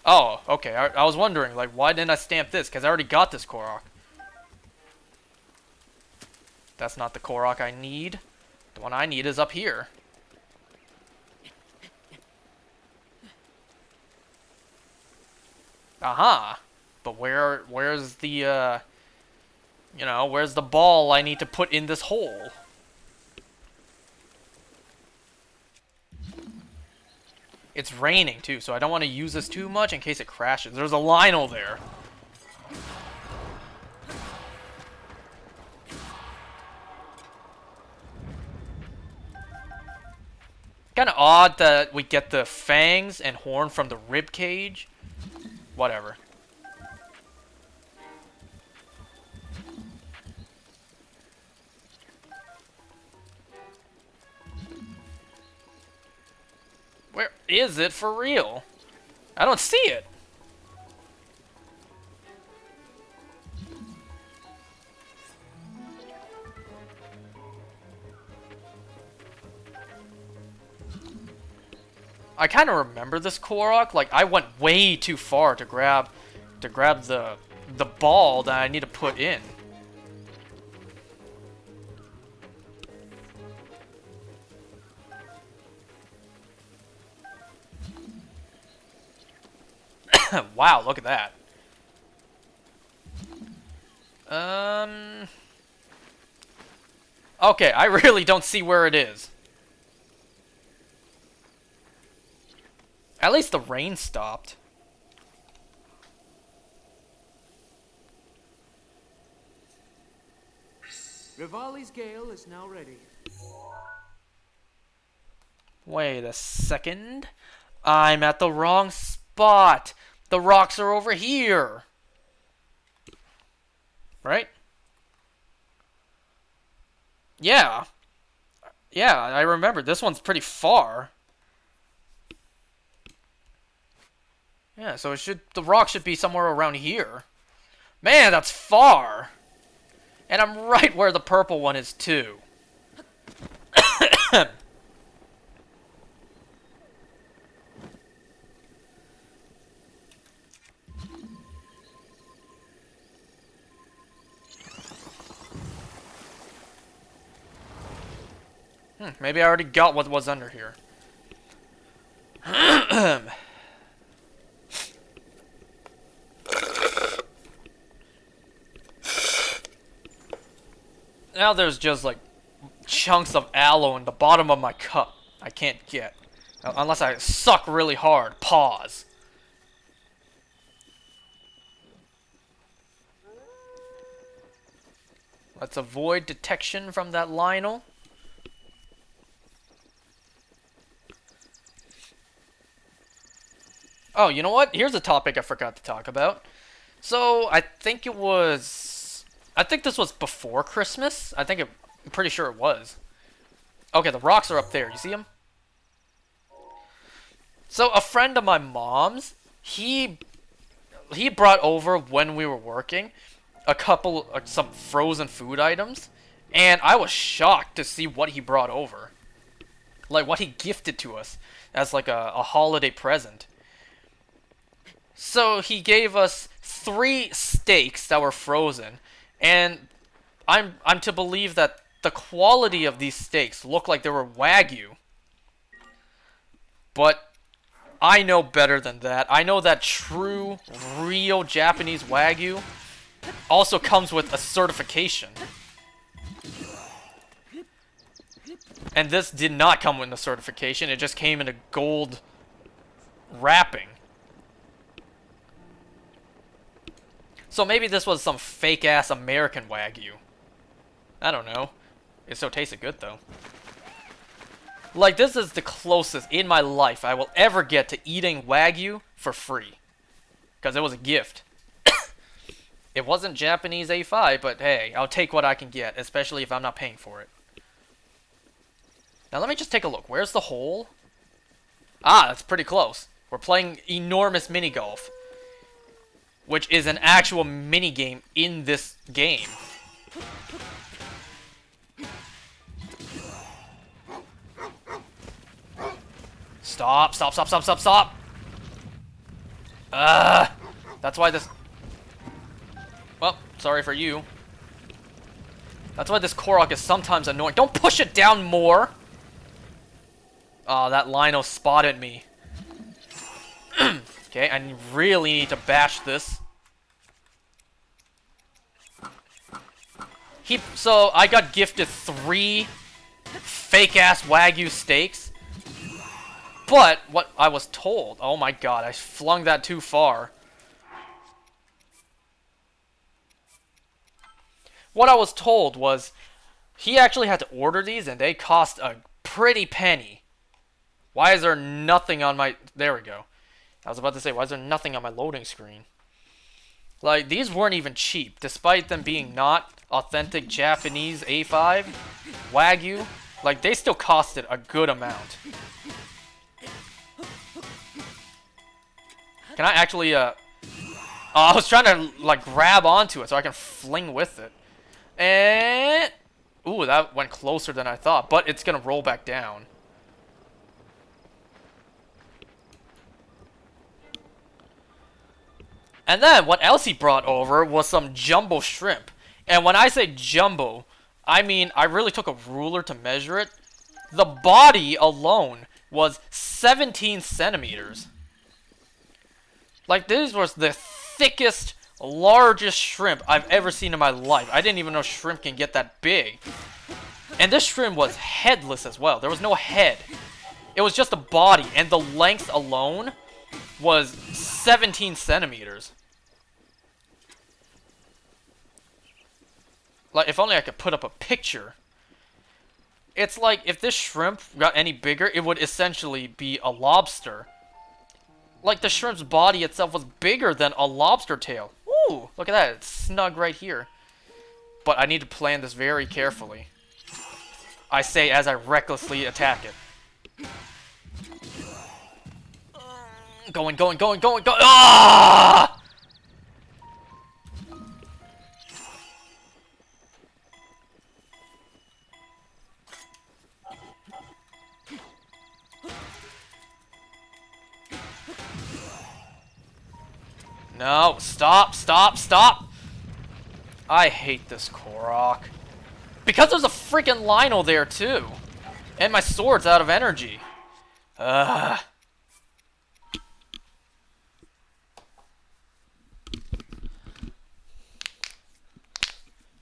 oh, okay. I was wondering, like, why didn't I stamp this? Because I already got this Korok. That's not the Korok I need. The one I need is up here. Aha! But where's the, you know, where's the ball I need to put in this hole? It's raining, too, so I don't want to use this too much in case it crashes. There's a Lionel there. Kind of odd that we get the fangs and horn from the rib cage. Whatever. Where is it for real? I don't see it. I kind of remember this Korok. Like, I went way too far to grab the ball that I need to put in. Wow, look at that. Okay, I really don't see where it is. At least the rain stopped. Rivali's gale is now ready. Wait a second. I'm at the wrong spot. The rocks are over here. Right? Yeah. Yeah, I remember. This one's pretty far. Yeah, so the rock should be somewhere around here. Man, that's far. And I'm right where the purple one is too. Maybe I already got what was under here. Now there's just like chunks of aloe in the bottom of my cup I can't get. Unless I suck really hard. Pause. Let's avoid detection from that Lionel. Oh, you know what? Here's a topic I forgot to talk about. So, I think this was before Christmas. I'm pretty sure it was. Okay, the rocks are up there. You see them? So, a friend of my mom's, he brought over when we were working some frozen food items, and I was shocked to see what he brought over. Like, what he gifted to us as like a holiday present. So he gave us 3 steaks that were frozen, and I'm to believe that the quality of these steaks looked like they were Wagyu. But I know better than that. I know that true, real Japanese Wagyu also comes with a certification. And this did not come with a certification. It just came in a gold wrapping. So maybe this was some fake-ass American Wagyu. I don't know. It still tasted good, though. Like, this is the closest in my life I will ever get to eating Wagyu for free. Because it was a gift. It wasn't Japanese A5, but hey, I'll take what I can get, especially if I'm not paying for it. Now let me just take a look. Where's the hole? Ah, that's pretty close. We're playing enormous mini golf, which is an actual mini game in this game. Stop, stop, stop, stop, stop, stop! That's why this... Well, sorry for you. That's why this Korok is sometimes annoying. Don't push it down more! Oh, that Lino spotted me. Okay, I really need to bash this. So, I got gifted 3 fake-ass Wagyu steaks. But, what I was told... Oh my god, I flung that too far. What I was told was... He actually had to order these, and they cost a pretty penny. Why is there nothing on my... There we go. I was about to say, why is there nothing on my loading screen? Like, these weren't even cheap, despite them being not authentic Japanese A5, Wagyu. Like, they still costed a good amount. Can I actually, Oh, I was trying to, like, grab onto it so I can fling with it. And... Ooh, that went closer than I thought, but it's gonna roll back down. And then, what else he brought over was some jumbo shrimp. And when I say jumbo, I mean, I really took a ruler to measure it. The body alone was 17 centimeters. Like, this was the thickest, largest shrimp I've ever seen in my life. I didn't even know shrimp can get that big. And this shrimp was headless as well. There was no head. It was just a body, and the length alone was 17 centimeters. Like, if only I could put up a picture. It's like, if this shrimp got any bigger, it would essentially be a lobster. Like, the shrimp's body itself was bigger than a lobster tail. Ooh, look at that. It's snug right here. But I need to plan this very carefully. I say as I recklessly attack it. Going. Ah! No, stop, stop, stop! I hate this Korok. Because there's a freaking Lionel there, too. And my sword's out of energy. Ugh.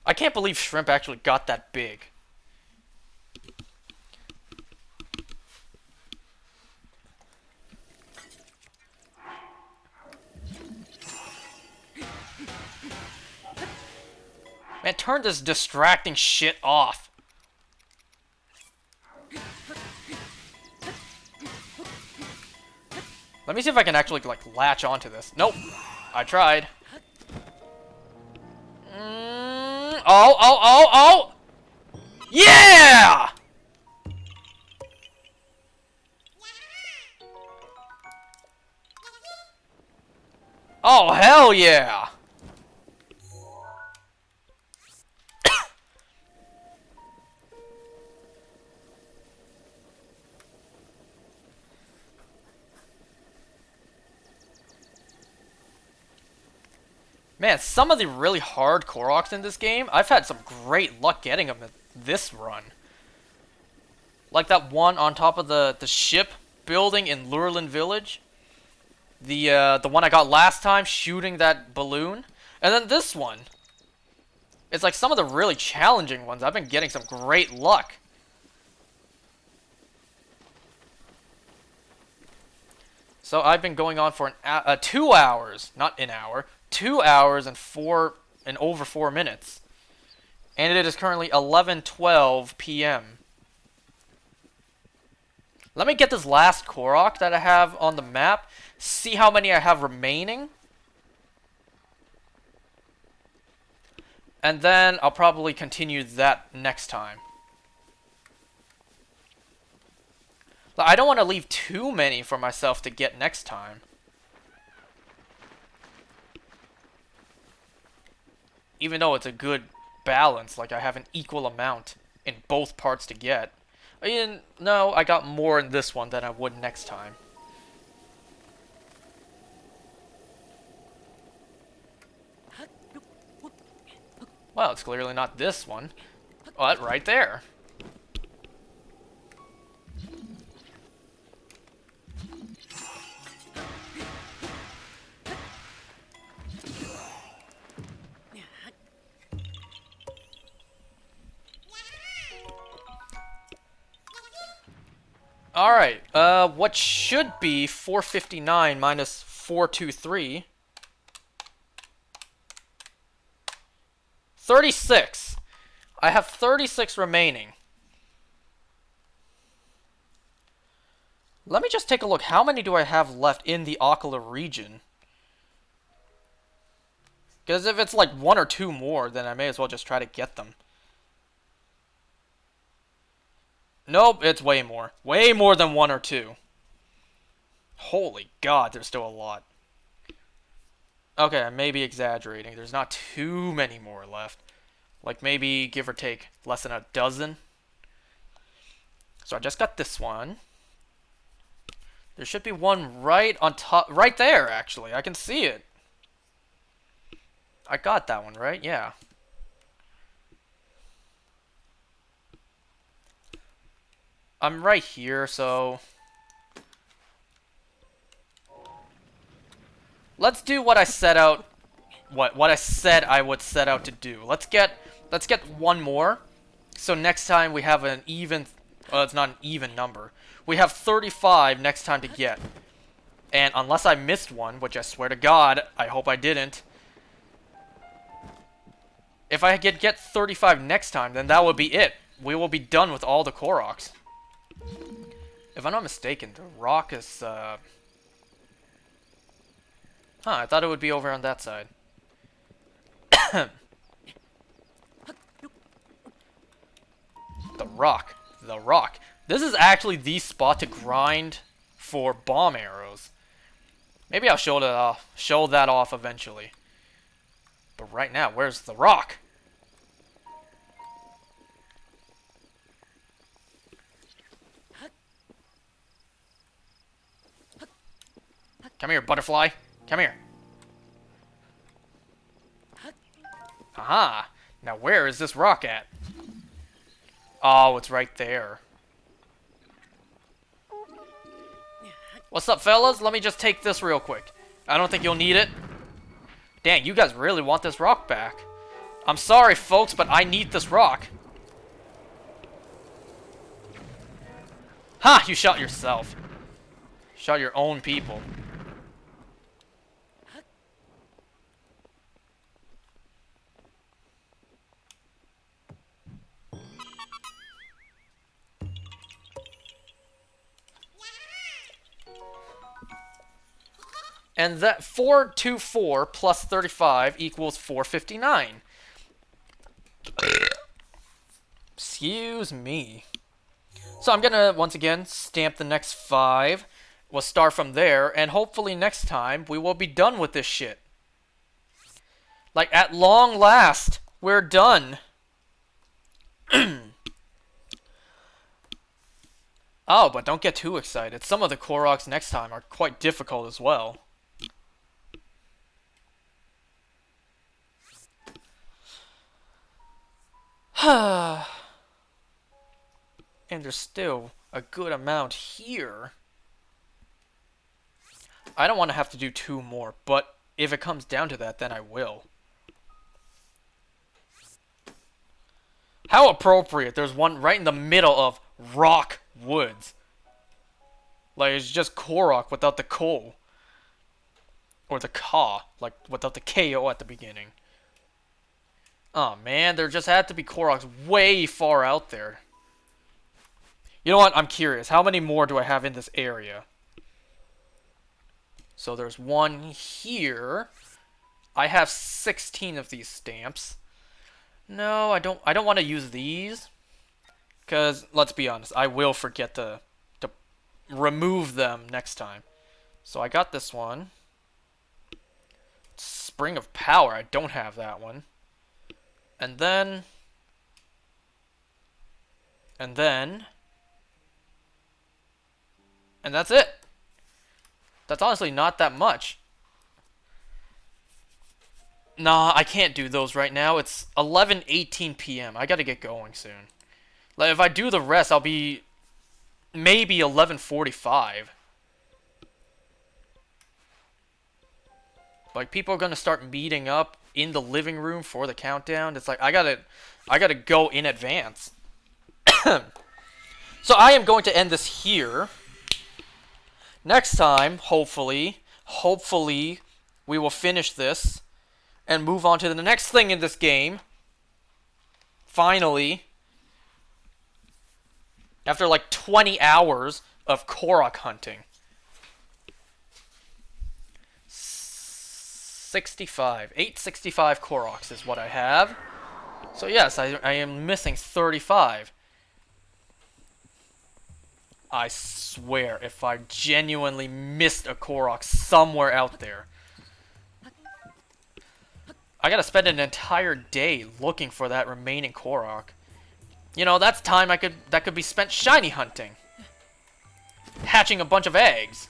I can't believe Shrimp actually got that big. Man, turn this distracting shit off. Let me see if I can actually, like, latch onto this. Nope. I tried. Oh, oh, oh, oh! Yeah! Oh, hell yeah! Man, some of the really hard Koroks in this game, I've had some great luck getting them in this run. Like that one on top of the ship building in Lurelin Village. The one I got last time shooting that balloon. And then this one. It's like some of the really challenging ones. I've been getting some great luck. So I've been going on for 2 hours, not an hour, 2 hours and over 4 minutes. And it is currently 11:12 p.m. Let me get this last Korok that I have on the map, see how many I have remaining. And then I'll probably continue that next time. I don't want to leave too many for myself to get next time. Even though it's a good balance, like I have an equal amount in both parts to get. No, I got more in this one than I would next time. Well, it's clearly not this one. Oh, that's right there. Alright, what should be 459 minus 423? 36. I have 36 remaining. Let me just take a look. How many do I have left in the Ocular region? Because if it's like 1 or 2 more, then I may as well just try to get them. Nope, it's way more. Way more than 1 or 2. Holy God, there's still a lot. Okay, I may be exaggerating. There's not too many more left. Like maybe, give or take, less than a dozen. So I just got this one. There should be one right on top, right there, actually. I can see it. I got that one, right? Yeah. I'm right here, so let's do what I set out. What I said I would set out to do. Let's get one more. So next time we have an even. Well, it's not an even number. We have 35 next time to get. And unless I missed one, which I swear to God, I hope I didn't. If I get 35 next time, then that would be it. We will be done with all the Koroks. If I'm not mistaken, the rock is, Huh, I thought it would be over on that side. The rock. The rock. This is actually the spot to grind for bomb arrows. Maybe I'll show that off eventually. But right now, where's the rock? Come here, butterfly. Come here. Haha. Now where is this rock at? Oh, it's right there. What's up, fellas? Let me just take this real quick. I don't think you'll need it. Dang, you guys really want this rock back. I'm sorry, folks, but I need this rock. Ha! You shot yourself. Shot your own people. And that 424 plus 35 equals 459. Excuse me. So I'm gonna, once again, stamp the next 5. We'll start from there, and hopefully next time we will be done with this shit. Like, at long last, we're done. Oh, but don't get too excited. Some of the Koroks next time are quite difficult as well. And there's still a good amount here. I don't want to have to do 2 more, but if it comes down to that, then I will. How appropriate. There's one right in the middle of Rock Woods. Like, it's just Korok without the Ko. Or the Ka. Like, without the KO at the beginning. Oh man, there just had to be Koroks way far out there. You know what? I'm curious. How many more do I have in this area? So there's one here. I have 16 of these stamps. No, I don't want to use these. Because, let's be honest, I will forget to remove them next time. So I got this one. Spring of Power. I don't have that one. And then... And that's it. That's honestly not that much. Nah, I can't do those right now. It's 11:18 p.m. I gotta get going soon. Like, if I do the rest, I'll be maybe 11:45. Like, people are gonna start meeting up in the living room for the countdown. It's like, I gotta go in advance. So I am going to end this here. Next time, hopefully, we will finish this and move on to the next thing in this game. Finally. After like 20 hours of Korok hunting. 865 Koroks is what I have. So yes, I am missing 35. I swear, if I genuinely missed a Korok somewhere out there, I gotta spend an entire day looking for that remaining Korok. You know, that's time that could be spent shiny hunting. Hatching a bunch of eggs.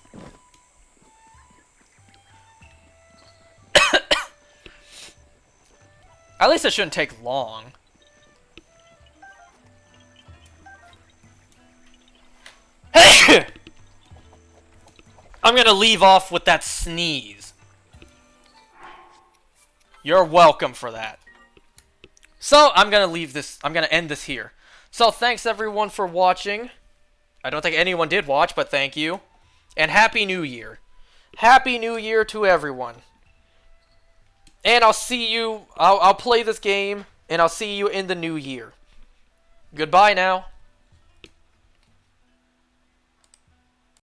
At least it shouldn't take long. I'm gonna leave off with that sneeze. You're welcome for that. So, I'm gonna end this here. So, thanks everyone for watching. I don't think anyone did watch, but thank you. And Happy New Year. Happy New Year to everyone. And I'll see you, I'll play this game, and I'll see you in the new year. Goodbye now.